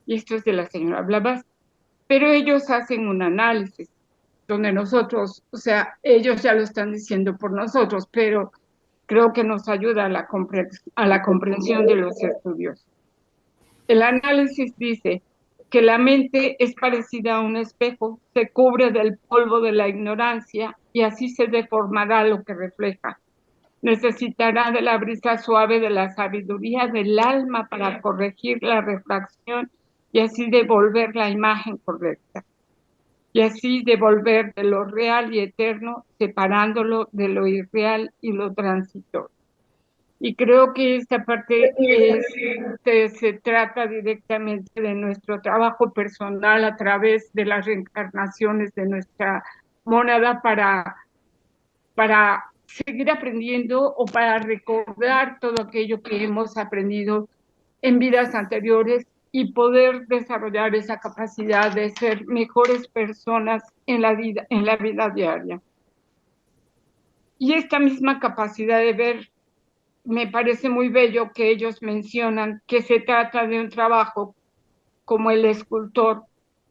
Y esto es de la señora Blavatsky. Pero ellos hacen un análisis donde nosotros, o sea, ellos ya lo están diciendo por nosotros, pero creo que nos ayuda a la comprensión de los estudios. El análisis dice que la mente es parecida a un espejo, se cubre del polvo de la ignorancia y así se deformará lo que refleja. Necesitará de la brisa suave de la sabiduría del alma para corregir la refracción y así devolver la imagen correcta. Y así devolver de lo real y eterno, separándolo de lo irreal y lo transitorio. Y creo que esta parte se trata directamente de nuestro trabajo personal a través de las reencarnaciones de nuestra mónada para seguir aprendiendo o para recordar todo aquello que hemos aprendido en vidas anteriores y poder desarrollar esa capacidad de ser mejores personas en la vida diaria. Y esta misma capacidad de ver me parece muy bello que ellos mencionan que se trata de un trabajo como el escultor,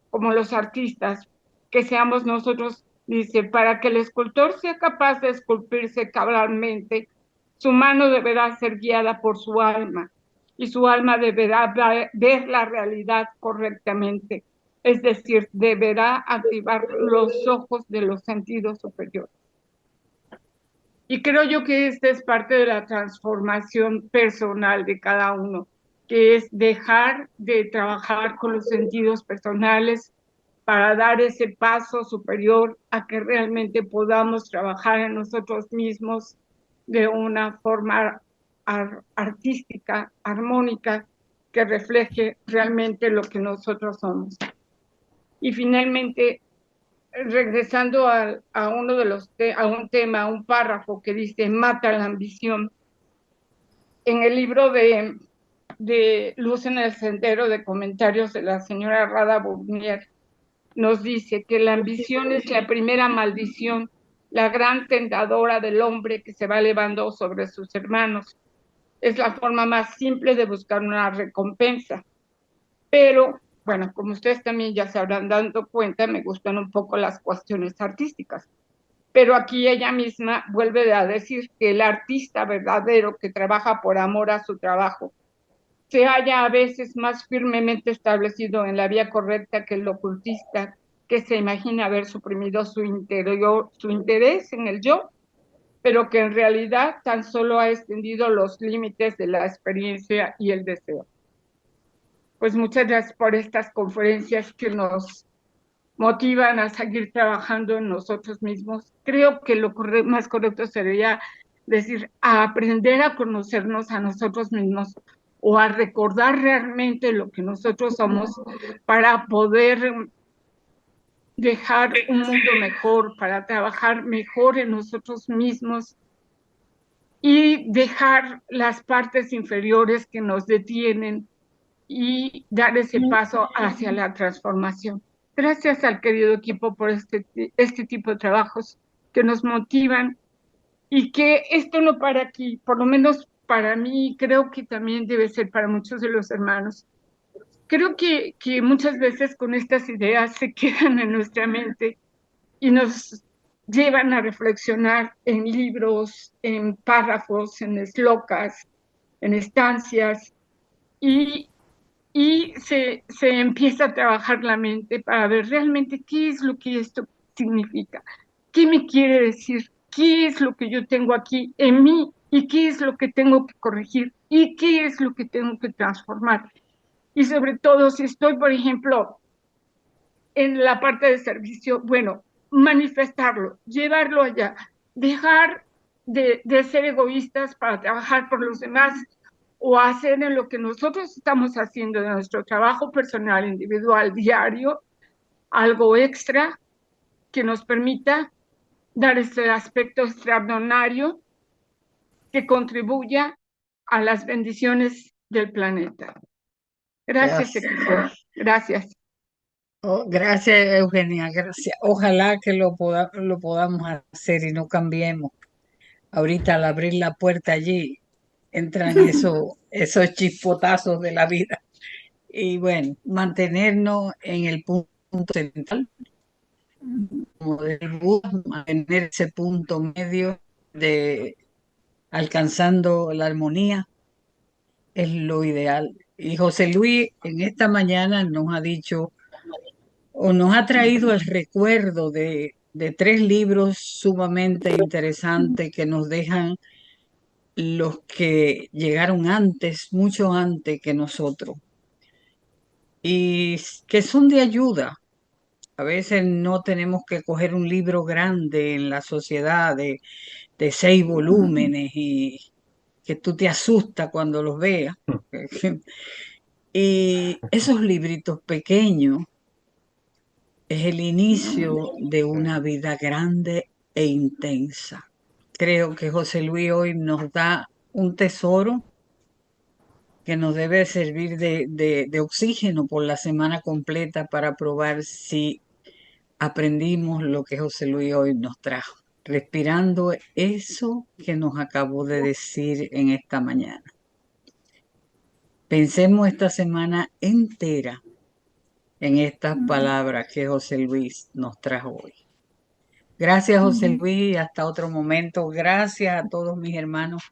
como los artistas, que seamos nosotros, dice, para que el escultor sea capaz de esculpirse cabalmente, su mano deberá ser guiada por su alma y su alma deberá ver la realidad correctamente, es decir, deberá activar los ojos de los sentidos superiores. Y creo yo que esta es parte de la transformación personal de cada uno, que es dejar de trabajar con los sentidos personales para dar ese paso superior a que realmente podamos trabajar en nosotros mismos de una forma artística, armónica, que refleje realmente lo que nosotros somos. Y finalmente, regresando a uno de los a un tema, a un párrafo que dice mata la ambición. En el libro de Luz en el Sendero de Comentarios de la señora Rada Bournier, nos dice que la ambición es la primera maldición, la gran tentadora del hombre que se va elevando sobre sus hermanos. Es la forma más simple de buscar una recompensa. Pero, bueno, como ustedes también ya se habrán dado cuenta, me gustan un poco las cuestiones artísticas. Pero aquí ella misma vuelve a decir que el artista verdadero que trabaja por amor a su trabajo se halla a veces más firmemente establecido en la vía correcta que el ocultista que se imagina haber suprimido su interior, su interés en el yo, pero que en realidad tan solo ha extendido los límites de la experiencia y el deseo. Pues muchas gracias por estas conferencias que nos motivan a seguir trabajando en nosotros mismos. Creo que lo más correcto sería decir, a aprender a conocernos a nosotros mismos o a recordar realmente lo que nosotros somos para poder dejar un mundo mejor, para trabajar mejor en nosotros mismos y dejar las partes inferiores que nos detienen y dar ese paso hacia la transformación. Gracias al querido equipo por este tipo de trabajos que nos motivan y que esto no para aquí, por lo menos para mí, creo que también debe ser para muchos de los hermanos. Creo que muchas veces con estas ideas se quedan en nuestra mente y nos llevan a reflexionar en libros, en párrafos, en eslocas, en estancias, y se empieza a trabajar la mente para ver realmente qué es lo que esto significa, qué me quiere decir, qué es lo que yo tengo aquí en mí y qué es lo que tengo que corregir y qué es lo que tengo que transformar. Y sobre todo, si estoy, por ejemplo, en la parte de servicio, bueno, manifestarlo, llevarlo allá, dejar de ser egoístas para trabajar por los demás o hacer en lo que nosotros estamos haciendo de nuestro trabajo personal, individual, diario, algo extra que nos permita dar ese aspecto extraordinario que contribuya a las bendiciones del planeta. Gracias, equipo. Gracias. Oh, gracias, Eugenia, gracias. Ojalá que lo podamos hacer y no cambiemos. Ahorita al abrir la puerta allí entran esos chispotazos de la vida. Y bueno, mantenernos en el punto central, como del Buda, mantener ese punto medio de alcanzando la armonía es lo ideal. Y José Luis en esta mañana nos ha dicho o nos ha traído el recuerdo de tres libros sumamente interesantes que nos dejan los que llegaron antes, mucho antes que nosotros, y que son de ayuda. A veces no tenemos que coger un libro grande en la sociedad de 6 volúmenes y que tú te asustas cuando los veas. Y esos libritos pequeños es el inicio de una vida grande e intensa. Creo que José Luis hoy nos da un tesoro que nos debe servir de oxígeno por la semana completa para probar si aprendimos lo que José Luis hoy nos trajo. respirando eso que nos acabó de decir en esta mañana. Pensemos esta semana entera en estas palabras que José Luis nos trajo hoy. Gracias, José Luis, y hasta otro momento. Gracias a todos mis hermanos